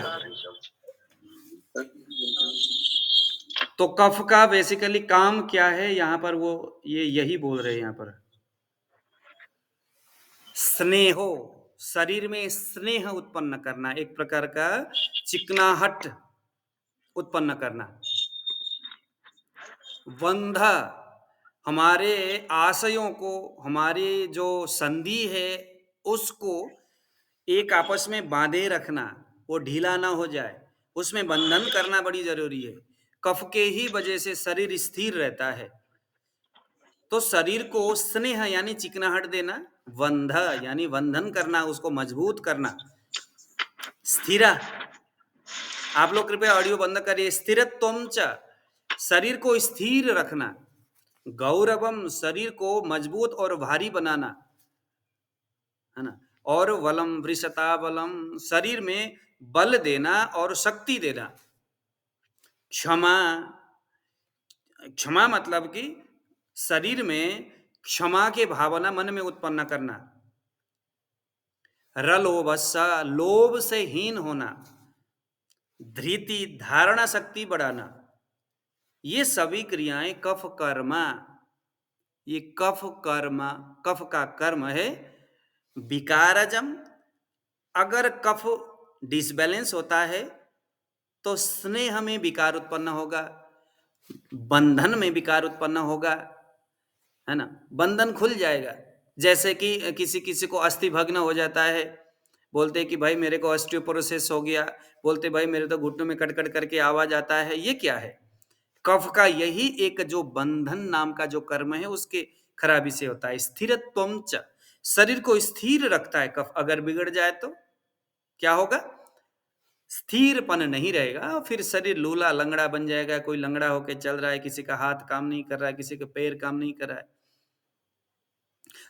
तो कफ का बेसिकली काम क्या है यहाँ पर, वो ये यही बोल रहे हैं यहाँ पर। स्नेहो, शरीर में स्नेह उत्पन्न करना, एक प्रकार का चिकनाहट उत्पन्न करना। बंध, हमारे आशयों को, हमारे जो संधि है उसको एक आपस में बांधे रखना, वो ढीला ना हो जाए, उसमें बंधन करना बड़ी जरूरी है। कफ के ही वजह से शरीर स्थिर रहता है। तो शरीर को स्नेह यानी चिकनाहट देना, बंध यानी बंधन करना, उसको मजबूत करना। स्थिरा, आप लोग कृपया ऑडियो बंद करिए। स्थिरत्वं च, शरीर को स्थिर रखना। गौरवम, शरीर को मजबूत और भारी बनाना, है ना। और वलम वृषताबलम, शरीर में बल देना और शक्ति देना। क्षमा, क्षमा मतलब कि शरीर में क्षमा के भावना मन में उत्पन्न करना। रलोभस्स, लोभ से हीन होना। धृति, धारणा शक्ति बढ़ाना। ये सभी क्रियाएं कफ कर्मा, ये कफ कर्म, कफ का कर्म है। विकारजम, अगर कफ डिसबैलेंस होता है तो स्नेह में विकार उत्पन्न होगा, बंधन में विकार उत्पन्न होगा, है ना। बंधन खुल जाएगा। जैसे कि किसी किसी को अस्थि भग्न हो जाता है, बोलते कि भाई मेरे को ऑस्टियोपोरोसिस हो गया, बोलते भाई मेरे तो घुटनों में कट कट करके आवाज आता है। ये क्या है? कफ का यही एक जो बंधन नाम का जो कर्म है उसके खराबी से होता है। स्थिरत्वं च, शरीर को स्थिर रखता है कफ। अगर बिगड़ जाए तो क्या होगा? स्थिरपन नहीं रहेगा, फिर शरीर लूला लंगड़ा बन जाएगा। कोई लंगड़ा होके चल रहा है, किसी का हाथ काम नहीं कर रहा है, किसी का पैर काम नहीं कर रहा है।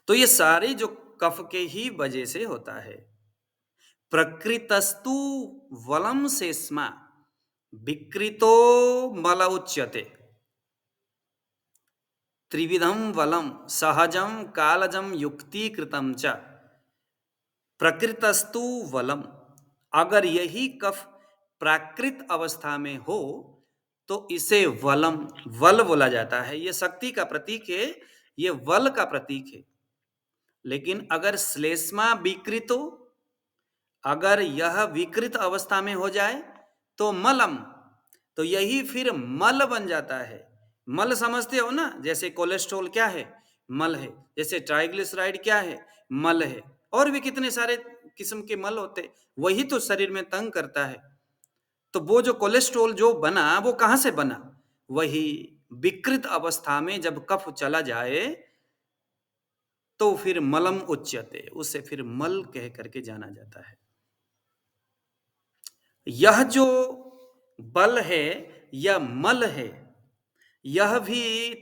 तो ये सारे जो कफ के ही वजह से होता है। प्रकृतस्तु वलम शेष्मा विकृतो मल उच्यते। त्रिविधम वलम सहजम कालजम युक्तिकृतम च। प्रकृतस्तु वलम, अगर यही कफ प्राकृत अवस्था में हो तो इसे वलम, वल बोला जाता है। ये शक्ति का प्रतीक है, ये वल का प्रतीक है। लेकिन अगर श्लेष्मा विकृतो, अगर यह विकृत अवस्था में हो जाए तो मलम, तो यही फिर मल बन जाता है। मल समझते हो ना, जैसे कोलेस्ट्रॉल क्या है? मल है। जैसे ट्राइग्लिसराइड क्या है? मल है। और भी कितने सारे किस्म के मल होते, वही तो शरीर में तंग करता है। तो वो जो कोलेस्ट्रॉल जो बना, वो कहां से बना? वही विकृत अवस्था में जब कफ चला जाए तो फिर मलम उच्यते, उसे फिर मल कह करके जाना जाता है। यह जो बल है, यह मल है, यह भी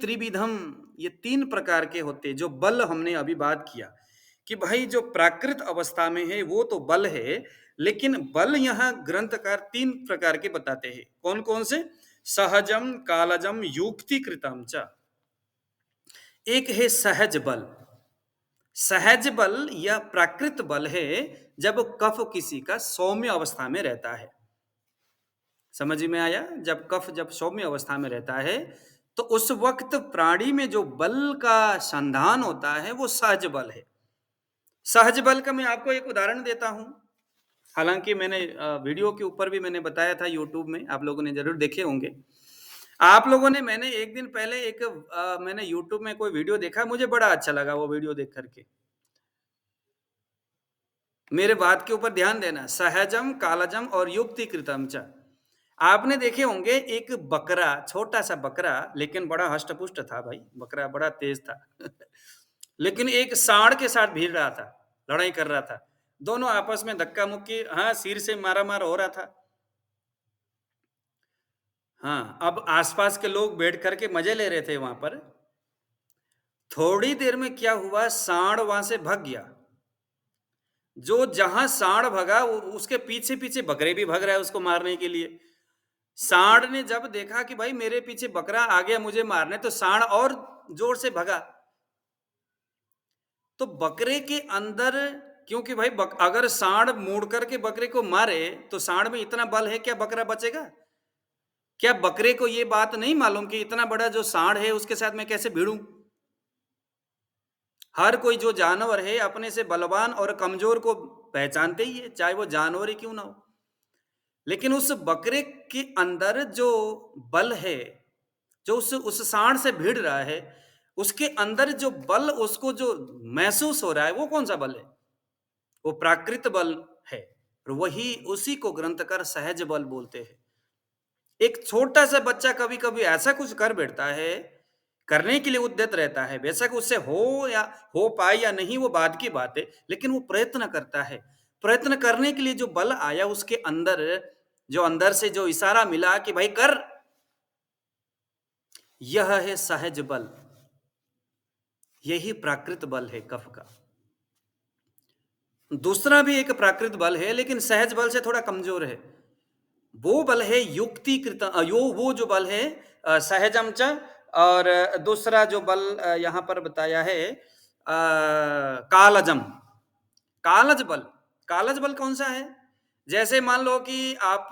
त्रिविधम, ये तीन प्रकार के होते। जो बल हमने अभी बात किया कि भाई जो प्राकृत अवस्था में है वो तो बल है, लेकिन बल यहाँ ग्रंथकार 3 प्रकार के बताते हैं। कौन कौन से? सहजम, कालजम, युक्तिकृतम च। एक है सहज बल। सहज बल या प्राकृत बल है जब कफ किसी का सौम्य अवस्था में रहता है। समझ में आया? जब कफ जब सौम्य अवस्था में रहता है तो उस वक्त प्राणी में जो बल का संधान होता है वो सहज बल है। सहज बल का मैं आपको एक उदाहरण देता हूं। हालांकि मैंने वीडियो के ऊपर भी मैंने बताया था, यूट्यूब में आप लोगों ने जरूर देखे होंगे। आप लोगों ने, मैंने एक दिन पहले मैंने यूट्यूब में कोई वीडियो देखा, मुझे बड़ा अच्छा लगा वो वीडियो देख करके। मेरे बात के ऊपर ध्यान देना, सहजम, कालजम और युक्तिकृतम च। आपने देखे होंगे एक बकरा, छोटा सा बकरा, लेकिन बड़ा हष्टपुष्ट था भाई, बकरा बड़ा तेज था लेकिन एक सांड के साथ भिड़ रहा था, लड़ाई कर रहा था। दोनों आपस में धक्का मुक्की, हाँ, सिर से मारा मार हो रहा था। हाँ, अब आसपास के लोग बैठ करके मजे ले रहे थे वहां पर। थोड़ी देर में क्या हुआ, सांड वहां से भाग गया। जो जहां सांड भगा उसके पीछे पीछे बकरे भी भाग रहा है उसको मारने के लिए। सांड ने जब देखा कि भाई मेरे पीछे बकरा आ गया मुझे मारने, तो सांड और जोर से भगा। तो बकरे के अंदर, क्योंकि भाई अगर सांड मुड़ करके बकरे को मारे तो सांड में इतना बल है, क्या बकरा बचेगा? क्या बकरे को ये बात नहीं मालूम कि इतना बड़ा जो सांड है उसके साथ मैं कैसे भिड़ूं? हर कोई जो जानवर है अपने से बलवान और कमजोर को पहचानते ही है, चाहे वो जानवर ही क्यों ना हो। लेकिन उस बकरे के अंदर जो बल है, जो उस सांड से भिड़ रहा है, उसके अंदर जो बल उसको जो महसूस हो रहा है, वो कौन सा बल है? वो प्राकृत बल है। और वही, उसी को ग्रंथकार सहज बल बोलते हैं। एक छोटा सा बच्चा कभी कभी ऐसा कुछ कर बैठता है, करने के लिए उद्यत रहता है, बेशक उससे हो या हो पाए या नहीं वो बाद की बात है, लेकिन वो प्रयत्न करता है। प्रयत्न करने के लिए जो बल आया उसके अंदर, जो अंदर से जो इशारा मिला कि भाई कर, यह है सहज बल। यही प्राकृत बल है कफ का। दूसरा भी एक प्राकृत बल है, लेकिन सहज बल से थोड़ा कमजोर है। वो बल है युक्तिकृत, वो जो बल है सहजम च। और दूसरा जो बल यहां पर बताया है कालजम, कालज बल। कालज बल कौन सा है? जैसे मान लो कि आप,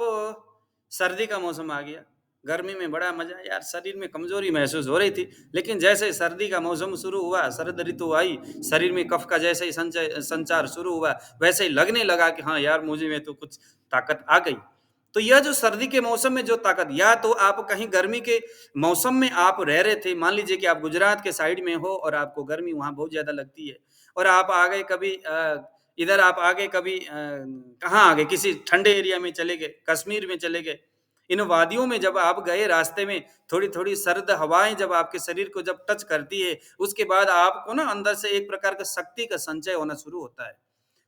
सर्दी का मौसम आ गया, गर्मी में बड़ा मजा यार, शरीर में कमजोरी महसूस हो रही थी, लेकिन जैसे सर्दी का मौसम शुरू हुआ, शरद ऋतु आई, शरीर में कफ का जैसे ही संचार शुरू हुआ, वैसे ही लगने लगा कि हाँ यार मुझे में तो कुछ ताकत आ गई। तो यह जो सर्दी के मौसम में जो ताकत, या तो आप कहीं गर्मी के मौसम में आप रह रहे थे, मान लीजिए कि आप गुजरात के साइड में हो और आपको गर्मी वहां बहुत ज्यादा लगती है, और आप आ गए कभी इधर, आप आ गए कभी कहाँ आ गए, किसी ठंडे एरिया में चले गए, कश्मीर में चले गए। इन वादियों में जब आप गए, रास्ते में थोड़ी थोड़ी सर्द हवाएं जब आपके शरीर को जब टच करती है, उसके बाद आपको ना अंदर से एक प्रकार का शक्ति का संचय होना शुरू होता है।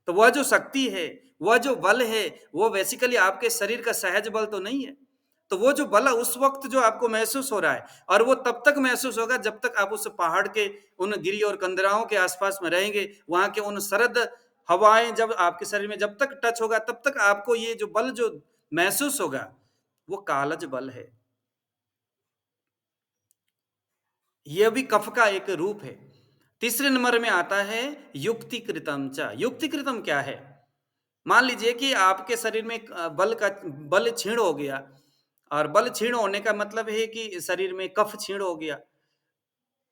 तो वह जो शक्ति है, वह जो बल है, वो बेसिकली आपके शरीर का सहज बल तो नहीं है। तो वो जो बल उस वक्त जो आपको महसूस हो रहा है, और वो तब तक महसूस होगा जब तक आप उस पहाड़ के उन गिरी और कंदराओं के आसपास में रहेंगे, वहां के उन सर्द हवाएं जब आपके शरीर में जब तक टच होगा, तब तक आपको ये जो बल जो महसूस होगा, वो कालज बल है। यह भी कफ का एक रूप है। तीसरे नंबर में आता है युक्तिकृतम च। युक्तिकृतम क्या है? मान लीजिए कि आपके शरीर में बल क्षीण हो गया, और बल क्षीण होने का मतलब है कि शरीर में कफ क्षीण हो गया,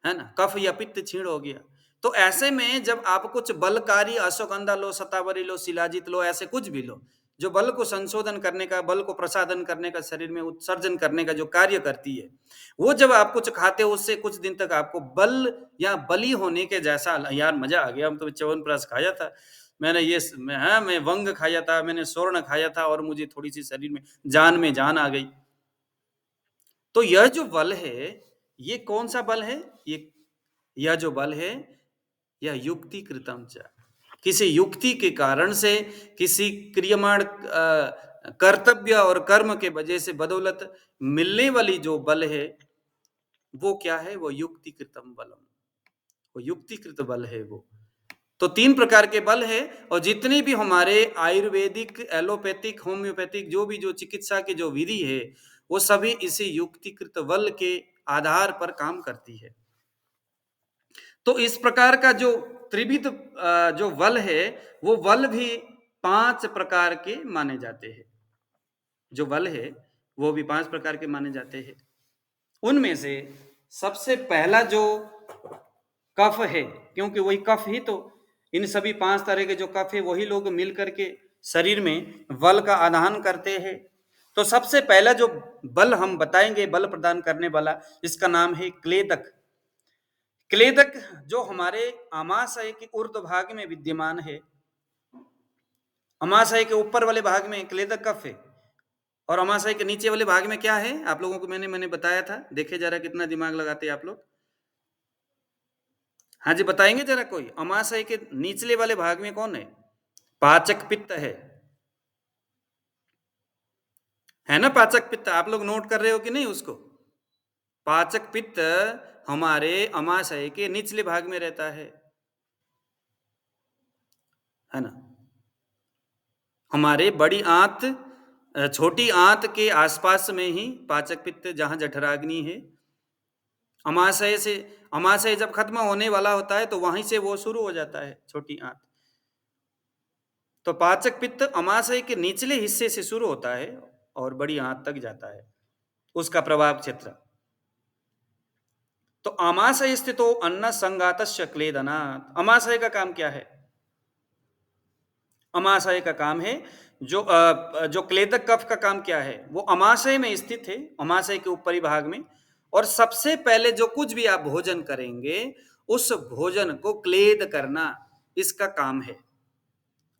है ना, कफ या पित्त क्षीण हो गया। तो ऐसे में जब आप कुछ बलकारी अश्वगंधा लो, शतावरी लो, शिलाजीत लो, ऐसे कुछ भी लो, जो बल को संशोधन करने का, बल को प्रसादन करने का, शरीर में उत्सर्जन करने का जो कार्य करती है, वो जब आप कुछ खाते हो, उससे कुछ दिन तक आपको बल या बली होने के जैसा, यार मजा आ गया, हम तो च्यवनप्राश खाया था मैंने, मैं वंग खाया था, मैंने स्वर्ण खाया था, और मुझे थोड़ी सी शरीर में जान आ गई। तो यह जो बल है, ये कौन सा बल है? यह जो बल है, यह युक्तिकृतम च। किसी युक्ति के कारण से, किसी क्रियमाण कर्तव्य और कर्म के वजह से बदौलत मिलने वाली जो बल है, वो क्या है? वो युक्तिकृतम बलम, वो युक्तिकृत बल है वो। तो 3 प्रकार के बल है, और जितनी भी हमारे आयुर्वेदिक, एलोपैथिक, होम्योपैथिक जो भी जो चिकित्सा की जो विधि है, वो सभी इसी युक्तिकृत बल के आधार पर काम करती है। तो इस प्रकार का जो त्रिविध जो बल है, वो बल भी 5 प्रकार के माने जाते हैं। जो बल है वो भी 5 प्रकार के माने जाते हैं। उनमें से सबसे पहला जो कफ है, क्योंकि वही कफ ही तो इन सभी 5 तरह के जो कफ है वही लोग मिल करके शरीर में बल का आधान करते हैं। तो सबसे पहला जो बल हम बताएंगे, बल प्रदान करने वाला, इसका नाम है क्लेदक। क्लेदक जो हमारे आमाशय के ऊर्ध्व भाग में विद्यमान है, अमाशय के ऊपर वाले भाग में क्लेदक कफ है, और अमाशय के नीचे वाले भाग में क्या है, आप लोगों को मैंने बताया था। देखे जरा कितना दिमाग लगाते हैं आप लोग। हाँ जी, बताएंगे जरा कोई। अमाशय के निचले वाले भाग में कौन है? पाचक पित्त है ना। पाचक पित्त आप लोग नोट कर रहे हो कि नहीं उसको? पाचक पित्त हमारे अमाशय के निचले भाग में रहता है ना। हमारे बड़ी आंत, छोटी आंत के आसपास में ही पाचक पित्त, जहां जठराग्नि है, अमाशय जब खत्म होने वाला होता है तो वहीं से वो शुरू हो जाता है, छोटी आंत। तो पाचक पित्त अमाशय के निचले हिस्से से शुरू होता है और बड़ी आंत तक जाता है, उसका प्रभाव क्षेत्र। तो अमाशय स्थितो अन्न संगातस्य क्लेदनात्। अमाशय का काम क्या है? अमाशय का काम है जो क्लेदक कफ का काम क्या है, वो अमाशय में स्थित है, अमाशय के ऊपरी भाग में। और सबसे पहले जो कुछ भी आप भोजन करेंगे, उस भोजन को क्लेद करना इसका काम है।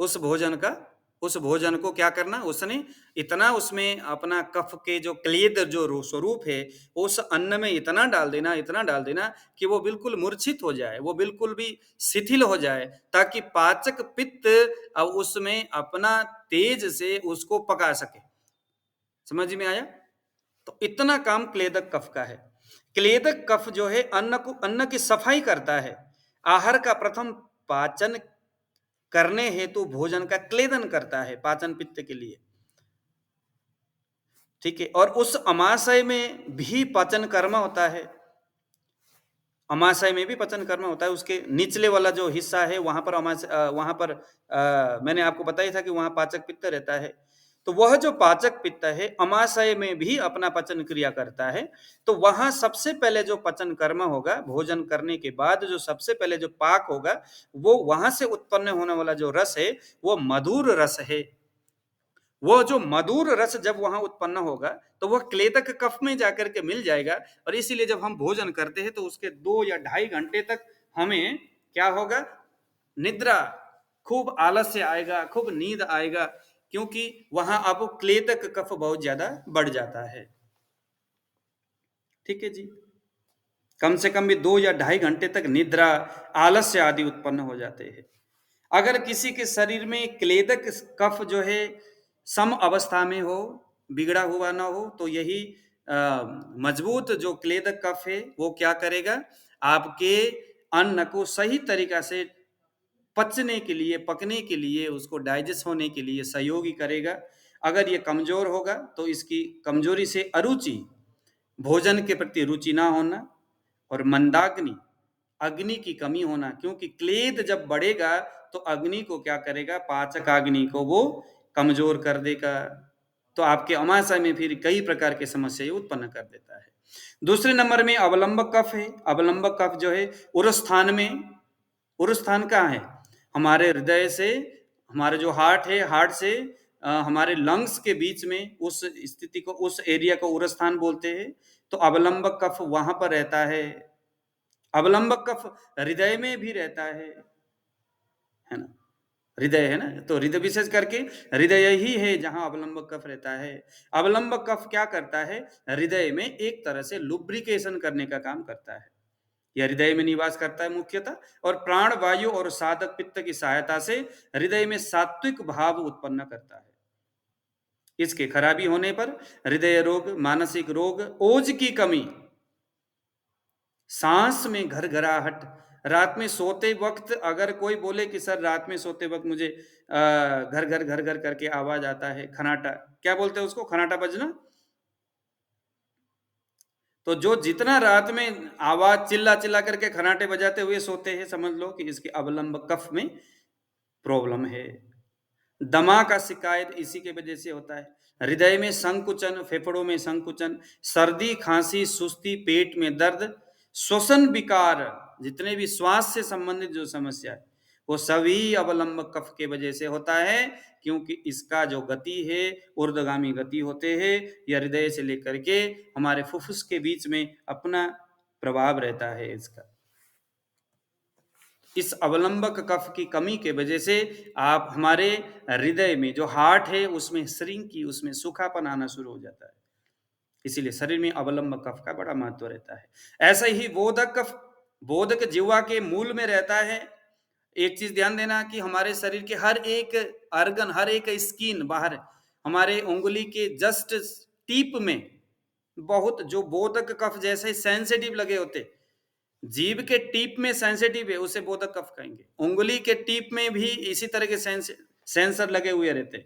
उस भोजन को क्या करना, उसने इतना उसमें अपना कफ के जो क्लेद जो स्वरूप है, उस अन्न में इतना डाल देना कि वो बिल्कुल मूर्छित हो जाए, वो बिल्कुल भी शिथिल हो जाए, ताकि पाचक पित्त अब उसमें अपना तेज से उसको पका सके। समझ में आया? तो इतना काम क्लेदक कफ का है। क्लेदक कफ जो है अन्न की सफाई करता है। आहार का प्रथम पाचन करने हेतु भोजन का क्लेदन करता है, पाचन पित्त के लिए। ठीक है। और उस अमाशय में भी पाचन कर्म होता है, अमाशय में भी पाचन कर्म होता है। उसके निचले वाला जो हिस्सा है वहां पर मैंने आपको बताया था कि वहां पाचक पित्त रहता है। तो वह जो पाचक पित्त है अमाशय में भी अपना पचन क्रिया करता है। तो वहां सबसे पहले जो पचन कर्म होगा, भोजन करने के बाद जो सबसे पहले जो पाक होगा, वो वहां से उत्पन्न होने वाला जो रस है वो मधुर रस है। वो जो मधुर रस जब वहां उत्पन्न होगा तो वह क्लेदक कफ में जाकर के मिल जाएगा। और इसीलिए जब हम भोजन करते हैं तो उसके 2 या 2.5 घंटे तक हमें क्या होगा, निद्रा, खूब आलस्य आएगा, खूब नींद आएगा, क्योंकि वहां अब क्लेदक कफ बहुत ज्यादा बढ़ जाता है। ठीक है जी। कम से कम भी 2 या 2.5 घंटे तक निद्रा, आलस्य आदि उत्पन्न हो जाते हैं। अगर किसी के शरीर में क्लेदक कफ जो है सम अवस्था में हो, बिगड़ा हुआ ना हो, तो यही मजबूत जो क्लेदक कफ है वो क्या करेगा, आपके अन्न को सही तरीका से पचने के लिए, पकने के लिए, उसको डाइजेस्ट होने के लिए सहयोगी करेगा। अगर ये कमजोर होगा तो इसकी कमजोरी से अरुचि, भोजन के प्रति रुचि ना होना, और मंदाग्नि, अग्नि की कमी होना, क्योंकि क्लेद जब बढ़ेगा तो अग्नि को क्या करेगा, पाचक अग्नि को वो कमजोर कर देगा। तो आपके अमाशय में फिर कई प्रकार की समस्याएं उत्पन्न कर देता है। दूसरे नंबर में अवलंबक कफ है। अवलंबक कफ जो है उरस्थान में, उरस्थान कहाँ है, हमारे हृदय से, हमारे जो हार्ट है, हार्ट से हमारे लंग्स के बीच में, उस स्थिति को, उस एरिया को उरस्थान बोलते हैं। तो अवलंबक कफ वहां पर रहता है। अवलंबक कफ हृदय में भी रहता है ना। हृदय है ना, तो हृदय, विशेष करके हृदय ही है जहां अवलंबक कफ रहता है। अवलंबक कफ क्या करता है, हृदय में एक तरह से लुब्रिकेशन करने का काम करता है। यह हृदय में निवास करता है मुख्यतः, और प्राण वायु और साधक पित्त की सहायता से हृदय में सात्विक भाव उत्पन्न करता है। इसके खराबी होने पर हृदय रोग, मानसिक रोग, ओज की कमी, सांस में घरघराहट, रात में सोते वक्त अगर कोई बोले कि सर रात में सोते वक्त मुझे घर घर घर घर करके आवाज आता है, खनाटा, क्या बोलते हैं उसको, खनाटा बजना। तो जो जितना रात में आवाज चिल्ला चिल्ला करके खनाटे बजाते हुए सोते हैं, समझ लो कि इसके अवलंब कफ में प्रॉब्लम है। दमा का शिकायत इसी के वजह से होता है। हृदय में संकुचन, फेफड़ों में संकुचन, सर्दी, खांसी, सुस्ती, पेट में दर्द, श्वसन विकार, जितने भी श्वास से संबंधित जो समस्या है वो सभी अवलंब कफ के वजह से होता है, क्योंकि इसका जो गति है ऊर्ध्वगामी गति होते हैं, या हृदय से लेकर के हमारे फुफ्फुस के बीच में अपना प्रभाव रहता है इसका। इस अवलंबक कफ की कमी के वजह से आप हमारे हृदय में जो हार्ट है उसमें श्रिंकी, उसमें सूखापन आना शुरू हो जाता है। इसीलिए शरीर में अवलंबक कफ का बड़ा महत्व रहता है। ऐसा ही बोधक कफ, बोधक जिह्वा के मूल में रहता है। एक चीज ध्यान देना कि हमारे शरीर के हर एक अर्गन, हर एक स्किन बाहर हमारे उंगली के जस्ट टीप में बहुत जो बोधक कफ जैसे सेंसिटिव लगे होते, जीभ के टीप में सेंसिटिव है, उसे बोधक कफ कहेंगे। उंगली के टीप में भी इसी तरह के सेंसर लगे हुए रहते,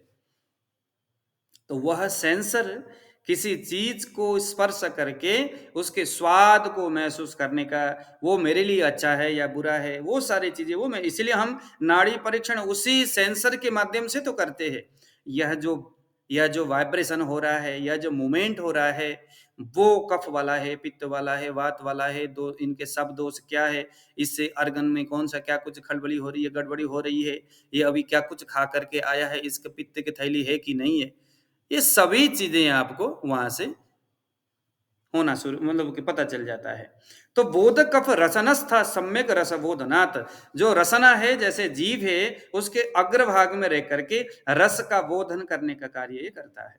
तो वह सेंसर किसी चीज को स्पर्श करके उसके स्वाद को महसूस करने का, वो मेरे लिए अच्छा है या बुरा है, वो सारी चीजें वो मैं, इसलिए हम नाड़ी परीक्षण उसी सेंसर के माध्यम से तो करते हैं। यह जो वाइब्रेशन हो रहा है, यह जो मूवमेंट हो रहा है, वो कफ वाला है, पित्त वाला है, वात वाला है, दो इनके सब दोष क्या है, इससे अर्गन में कौन सा क्या कुछ खड़बड़ी हो रही है, गड़बड़ी हो रही है, ये अभी क्या कुछ खा करके आया है, इसके पित्त की थैली है कि नहीं है, ये सभी चीजें आपको वहां से होना शुरू, मतलब कि पता चल जाता है। तो बोधक कफ रसनस्था सम्यक रसबोधनात्, जो रसना है जैसे जीभ है उसके अग्रभाग में रह करके रस का बोधन करने का कार्य ये करता है।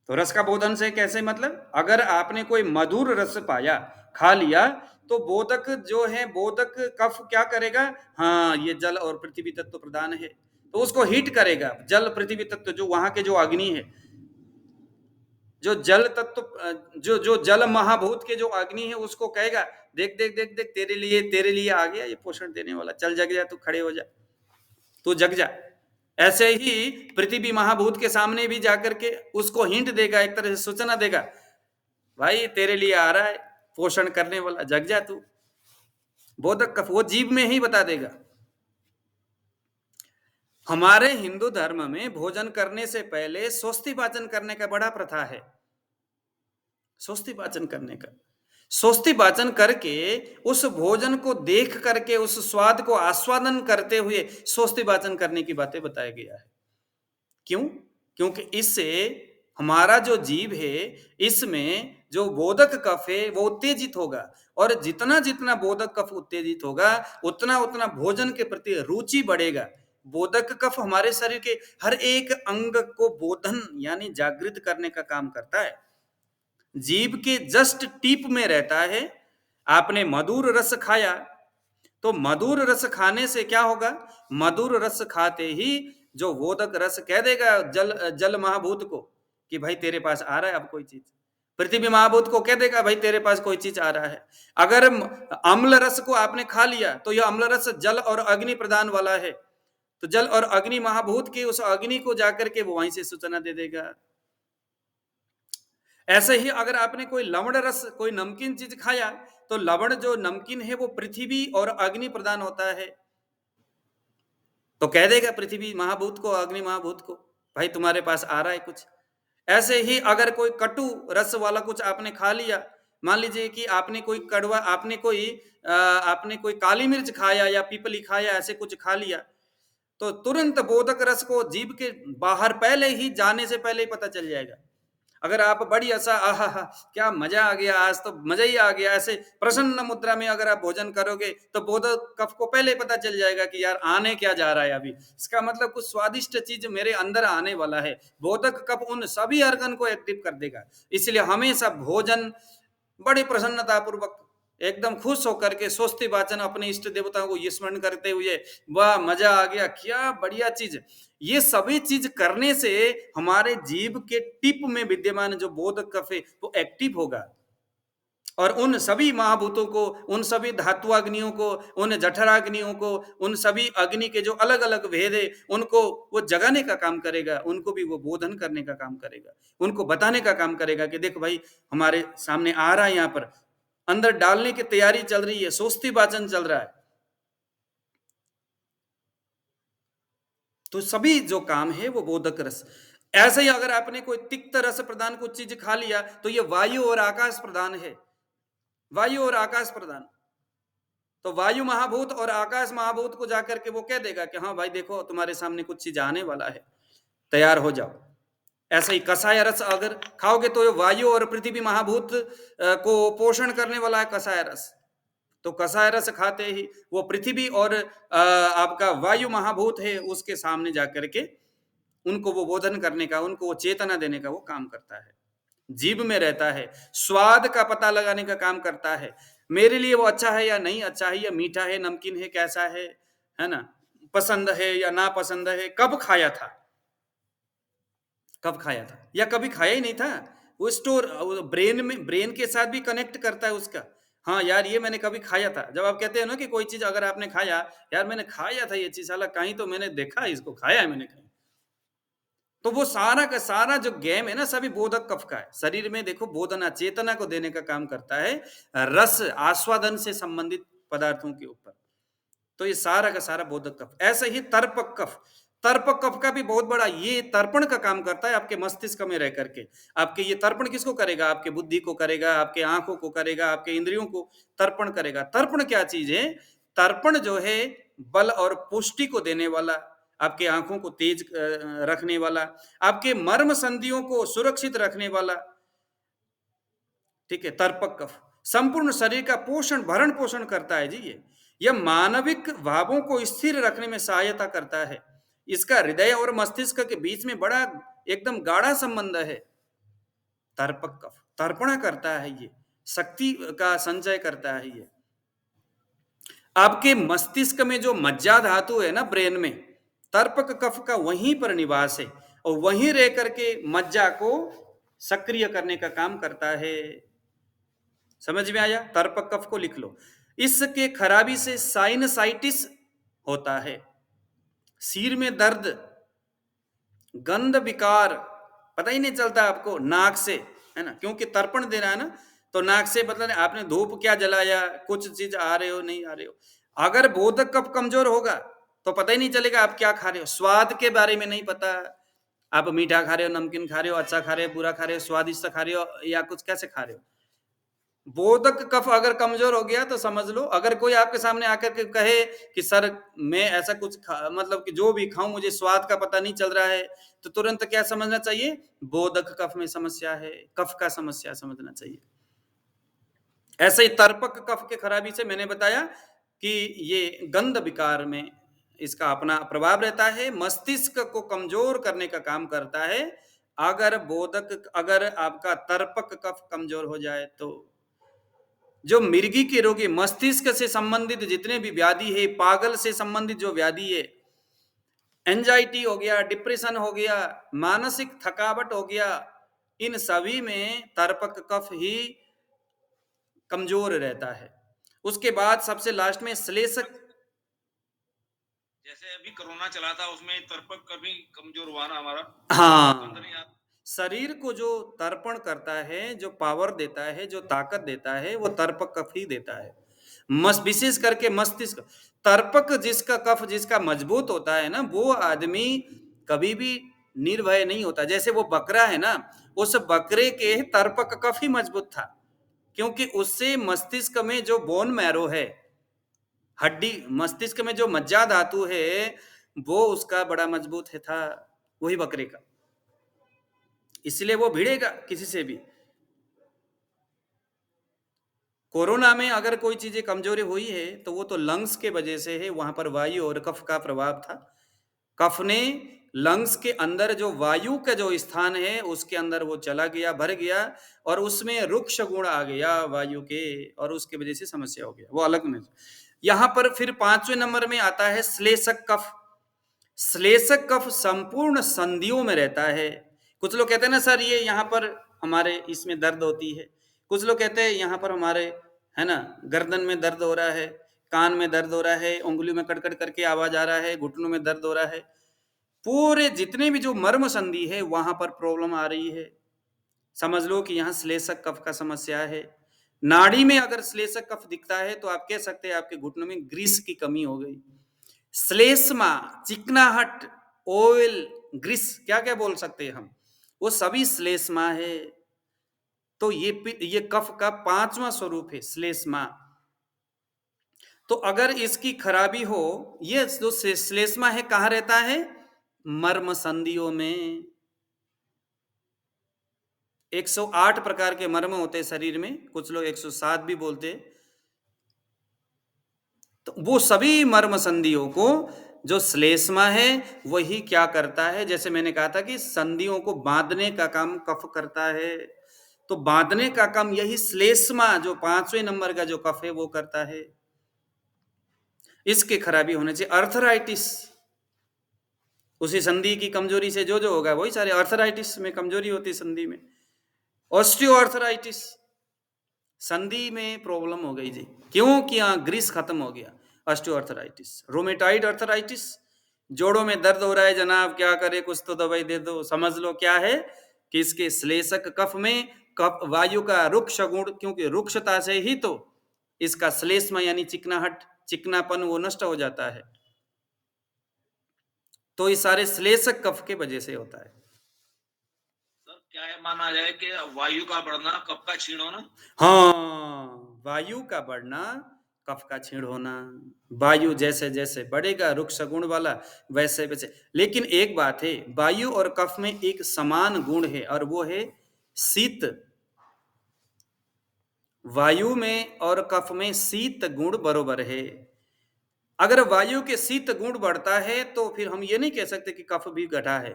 तो रस का बोधन से कैसे, मतलब अगर आपने कोई मधुर रस पाया, खा लिया, तो बोधक जो है, बोधक कफ क्या करेगा, हाँ ये जल और पृथ्वी तत्व प्रदान है तो उसको हिट करेगा। जल पृथ्वी तत्व जो वहां के जो अग्नि है, जो जल तत्व, जो जल महाभूत के जो अग्नि है उसको कहेगा देख देख देख देख तेरे लिए आ गया ये पोषण देने वाला, चल जग जा, तू खड़े हो जा, तू जग जा। ऐसे ही पृथ्वी महाभूत के सामने भी जाकर के उसको हिंट देगा, एक तरह से सूचना देगा, भाई तेरे लिए आ रहा है पोषण करने वाला, जग जा तू। बोधक कफ वो जीभ में ही बता देगा। हमारे हिंदू धर्म में भोजन करने से पहले स्वस्ति वाचन करने का बड़ा प्रथा है। स्वस्ति वाचन करने का, स्वस्ति वाचन करके उस भोजन को देख करके उस स्वाद को आस्वादन करते हुए स्वस्ति वाचन करने की बातें बताया गया है। क्यों? क्योंकि इससे हमारा जो जीव है इसमें जो बोधक कफ है वो उत्तेजित होगा, और जितना जितना बोधक कफ उत्तेजित होगा उतना उतना भोजन के प्रति रुचि बढ़ेगा। बोधक कफ हमारे शरीर के हर एक अंग को बोधन यानी जागृत करने का काम करता है। जीभ के जस्ट टिप में रहता है। आपने मधुर रस खाया तो मधुर रस खाने से क्या होगा, मधुर रस खाते ही जो बोधक रस कह देगा जल महाभूत को कि भाई तेरे पास आ रहा है अब कोई चीज, पृथ्वी महाभूत को कह देगा भाई तेरे पास कोई चीज आ रहा है। अगर अम्ल रस को आपने खा लिया तो यह अम्ल रस जल और अग्नि प्रदान वाला है, तो जल और अग्नि महाभूत के उस अग्नि को जाकर के वो वहीं से सूचना दे देगा। ऐसे ही अगर आपने कोई लवण रस, कोई नमकीन चीज खाया तो लवण जो नमकीन है वो पृथ्वी और अग्नि प्रदान होता है, तो कह देगा पृथ्वी महाभूत को, अग्नि महाभूत को, भाई तुम्हारे पास आ रहा है कुछ। ऐसे ही अगर कोई कटु रस वाला कुछ आपने खा लिया, मान लीजिए कि आपने कोई कड़वा, आपने कोई काली मिर्च खाया या पीपली खाया, ऐसे कुछ खा लिया, तो तुरंत बोधक रस को जीभ के बाहर पहले ही जाने से पहले ही पता चल जाएगा। अगर आप बड़ी ऐसा आहा क्या मजा आ गया, आज तो मजा ही आ गया, ऐसे प्रसन्न मुद्रा में अगर आप भोजन करोगे तो बोधक कफ को पहले पता चल जाएगा कि यार आने क्या जा रहा है अभी, इसका मतलब कुछ स्वादिष्ट चीज मेरे अंदर आने वाला है। बोधक कफ उन सभी अर्गन को एक्टिव कर देगा। इसलिए हमेशा भोजन बड़ी प्रसन्नता पूर्वक एकदम खुश होकर के स्वस्ति वाचन अपने इष्ट देवताओं को ये स्मरण करते हुए, वाह मजा आ गया, क्या बढ़िया चीज, ये सभी चीज करने से हमारे जीभ के टिप में विद्यमान जो बोधक कफ है वो एक्टिव होगा और उन सभी महाभूतों को, उन सभी धात्वाग्नियों को, उन जठराग्नियों को, उन सभी अग्नि के जो अलग अलग भेद है उनको वो जगाने का काम करेगा, उनको भी वो बोधन करने का काम करेगा, उनको बताने का काम करेगा कि देखो भाई हमारे सामने आ रहा है, यहाँ पर अंदर डालने की तैयारी चल रही है, सोस्ती वाचन चल रहा है। तो सभी जो काम है वो बोधक रस। ऐसे ही अगर आपने कोई तिक्त रस प्रदान कुछ चीज खा लिया तो ये वायु और आकाश प्रदान है, वायु और आकाश प्रदान। तो वायु महाभूत और आकाश महाभूत को जाकर के वो कह देगा कि हाँ भाई देखो तुम्हारे सामने कुछ चीज आने वाला है, तैयार हो जाओ। ऐसा ही कसाय रस अगर खाओगे तो ये वायु और पृथ्वी महाभूत को पोषण करने वाला है कसाय रस। तो कसाय रस खाते ही वो पृथ्वी और आपका वायु महाभूत है उसके सामने जाकर के उनको वो बोधन करने का, उनको वो चेतना देने का वो काम करता है। जीभ में रहता है, स्वाद का पता लगाने का काम करता है, मेरे लिए वो अच्छा है या नहीं अच्छा है, या मीठा है नमकीन है कैसा है ना, पसंद है या ना पसंद है, कब खाया था, कब खाया था या कभी खाया ही नहीं था, वो स्टोर ब्रेन में, ब्रेन के साथ भी कनेक्ट करता है उसका। हाँ यार ये मैंने कभी खाया था। जब आप कहते हैं ना कि कोई चीज अगर आपने खाया, यार मैंने खाया था ये चीज, साला कहीं तो मैंने देखा इसको, खाया है मैंने कहीं। तो वो सारा का सारा जो गेम है ना सभी बोधक कफ का है। शरीर में देखो बोधना चेतना को देने का काम करता है रस आस्वादन से संबंधित पदार्थों के ऊपर। तो ये सारा का सारा बोधक कफ। ऐसे ही तर्पक कफ, तर्पक कफ का भी बहुत बड़ा ये तर्पण का काम करता है आपके मस्तिष्क में रह करके। आपके ये तर्पण किसको करेगा, आपके बुद्धि को करेगा, आपके आंखों को करेगा, आपके इंद्रियों को तर्पण करेगा। तर्पण क्या चीज है, तर्पण जो है बल और पुष्टि को देने वाला, आपके आंखों को तेज रखने वाला, आपके मर्म संधियों को सुरक्षित रखने वाला, ठीक है। तर्पक कफ संपूर्ण शरीर का पोषण भरण पोषण करता है जी। यह मानविक भावों को स्थिर रखने में सहायता करता है। इसका हृदय और मस्तिष्क के बीच में बड़ा एकदम गाढ़ा संबंध है। तर्पक कफ तर्पणा करता है, ये शक्ति का संचय करता है। ये आपके मस्तिष्क में जो मज्जा धातु है ना ब्रेन में, तर्पक कफ का वहीं पर निवास है और वहीं रह करके मज्जा को सक्रिय करने का काम करता है। समझ में आया? तर्पक कफ को लिख लो। इसके खराबी से साइनसाइटिस होता है, सिर में दर्द, गंध विकार, पता ही नहीं चलता आपको नाक से, है ना, क्योंकि तर्पण दे रहा है ना, तो नाक से मतलब आपने धूप क्या जलाया, कुछ चीज आ रहे हो नहीं आ रहे हो। अगर बोधक कफ कमजोर होगा तो पता ही नहीं चलेगा आप क्या खा रहे हो, स्वाद के बारे में नहीं पता, आप मीठा खा रहे हो, नमकीन खा रहे हो, अच्छा खा रहे हो, बुरा खा रहे हो, स्वादिष्ट खा रहे हो या कुछ कैसे खा रहे हो। बोधक कफ अगर कमजोर हो गया तो समझ लो, अगर कोई आपके सामने आकर के कहे कि सर मैं ऐसा कुछ मतलब कि जो भी खाऊं मुझे स्वाद का पता नहीं चल रहा है, तो तुरंत क्या समझना चाहिए, बोधक कफ में समस्या है, कफ का समस्या समझना चाहिए। ऐसे ही तर्पक कफ के खराबी से मैंने बताया कि ये गंध विकार में इसका अपना प्रभाव रहता है, मस्तिष्क को कमजोर करने का काम करता है। अगर आपका तर्पक कफ कमजोर हो जाए तो जो मिर्गी के रोगी, मस्तिष्क से संबंधित जितने भी व्याधि है, पागल से संबंधित जो व्याधि है, एंजाइटी हो गया, डिप्रेशन हो गया, मानसिक थकावट हो गया, इन सभी में तर्पक कफ ही कमजोर रहता है। उसके बाद सबसे लास्ट में श्लेषक, जैसे अभी कोरोना चला था उसमें तर्पक कभी कमजोर हुआ ना हमारा। हाँ, शरीर को जो तर्पण करता है, जो पावर देता है, जो ताकत देता है, वो तर्पक कफ ही देता है। विशेष करके मस्तिष्क, तर्पक जिसका कफ जिसका मजबूत होता है ना, वो आदमी कभी भी निर्भय नहीं होता। जैसे वो बकरा है ना, उस बकरे के तर्पक कफ ही मजबूत था, क्योंकि उससे मस्तिष्क में जो बोन मैरो है, हड्डी, मस्तिष्क में जो मज्जा धातु है, वो उसका बड़ा मजबूत है था, वही बकरे का, इसलिए वो भिड़ेगा किसी से भी। कोरोना में अगर कोई चीजें कमजोरी हुई है तो वो तो लंग्स के वजह से है, वहां पर वायु और कफ का प्रभाव था। कफ ने लंग्स के अंदर जो वायु का जो स्थान है उसके अंदर वो चला गया, भर गया, और उसमें रुक्ष गुण आ गया वायु के, और उसके वजह से समस्या हो गया, वो अलग में। यहां पर फिर 5वें नंबर में आता है श्लेषक कफ। श्लेषक कफ संपूर्ण संधियों में रहता है। कुछ लोग कहते हैं ना सर ये यहाँ पर हमारे इसमें दर्द होती है, कुछ लोग कहते हैं यहाँ पर हमारे, है ना, गर्दन में दर्द हो रहा है, कान में दर्द हो रहा है, उंगलियों में कड़कड़ करके आवाज आ रहा है, घुटनों में दर्द हो रहा है, पूरे जितने भी जो मर्म संधि है वहां पर प्रॉब्लम आ रही है। समझ लो कि यहाँ श्लेषक कफ का समस्या है। नाड़ी में अगर श्लेषक कफ दिखता है तो आप कह सकते हैं आपके घुटनों में ग्रीस की कमी हो गई। श्लेष्मा, चिकनाहट, ऑयल, ग्रीस, क्या क्या बोल सकते हैं हम, वो सभी श्लेष्मा है। तो ये कफ का 5वां स्वरूप है, श्लेष्मा। तो अगर इसकी खराबी हो, ये जो श्लेष्मा है कहाँ रहता है? मर्म संधियों में। 108 प्रकार के मर्म होते हैं शरीर में, कुछ लोग 107 भी बोलते हैं। तो वो सभी मर्म संधियों को जो श्लेष्मा है वही क्या करता है, जैसे मैंने कहा था कि संधियों को बांधने का काम कफ करता है। तो बांधने का काम यही श्लेष्मा जो 5वें नंबर का जो कफ है वो करता है। इसके खराबी होने से अर्थराइटिस, उसी संधि की कमजोरी से जो होगा वही सारे, अर्थराइटिस में कमजोरी होती है संधि में। ऑस्टियोआर्थराइटिस, संधि में प्रॉब्लम हो गई जी, क्योंकि यहाँ ग्रीस खत्म हो गया। ऑस्टियोआर्थराइटिस, रोमेटाइड अर्थराइटिस, जोड़ों में दर्द हो रहा है जनाब, क्या करे, कुछ तो दवाई दे दो। समझ लो क्या है कि इसके श्लेषक कफ में कफ वायु का रुक्ष गुण, क्योंकि रुक्षता से ही तो इसका श्लेष्मा यानी चिकनाहट, चिकनापन वो नष्ट हो जाता है। तो ये सारे श्लेषक कफ के वजह से होता है। सर क्या है माना जाए कि वायु का बढ़ना कफ का क्षीण होना? हाँ, वायु का बढ़ना कफ का क्षीण होना। वायु जैसे जैसे बढ़ेगा रुक्ष गुण वाला वैसे वैसे, लेकिन एक बात है, वायु और कफ में एक समान गुण है और वो है शीत। वायु में और कफ में शीत गुण बरोबर है। अगर वायु के शीत गुण बढ़ता है तो फिर हम ये नहीं कह सकते कि कफ भी घटा है।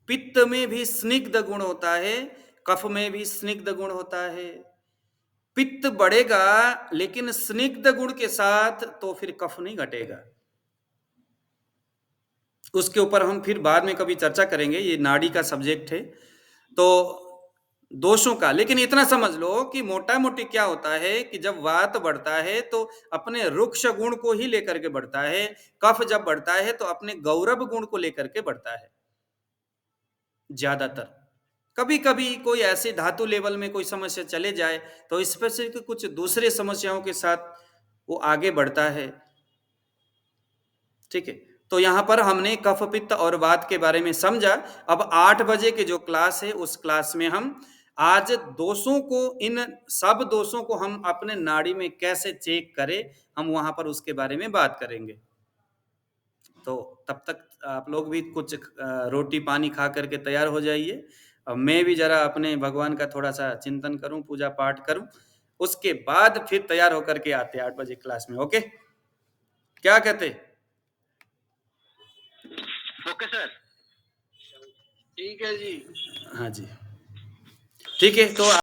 पित्त में भी स्निग्ध गुण होता है, कफ में भी स्निग्ध गुण होता है। पित्त बढ़ेगा लेकिन स्निग्ध गुण के साथ, तो फिर कफ नहीं घटेगा। उसके ऊपर हम फिर बाद में कभी चर्चा करेंगे, ये नाड़ी का सब्जेक्ट है तो दोषों का। लेकिन इतना समझ लो कि मोटा मोटी क्या होता है कि जब वात बढ़ता है तो अपने रुक्ष गुण को ही लेकर के बढ़ता है, कफ जब बढ़ता है तो अपने गौरव गुण को लेकर के बढ़ता है ज्यादातर। कभी कभी कोई ऐसी धातु लेवल में कोई समस्या चले जाए तो स्पेसिफिक कुछ दूसरे समस्याओं के साथ वो आगे बढ़ता है। ठीक है, तो यहां पर हमने कफ पित्त और वात के बारे में समझा। अब 8 बजे के जो क्लास है उस क्लास में हम आज दोषों को, इन सब दोषों को हम अपने नाड़ी में कैसे चेक करें, हम वहां पर उसके बारे में बात करेंगे। तो तब तक आप लोग भी कुछ रोटी पानी खा करके तैयार हो जाइए। मैं भी जरा अपने भगवान का थोड़ा सा चिंतन करूं, पूजा पाठ करूं, उसके बाद फिर तैयार होकर के आते 8 बजे क्लास में। ओके, क्या कहते? ओके सर, ठीक है जी। हाँ जी, ठीक है। तो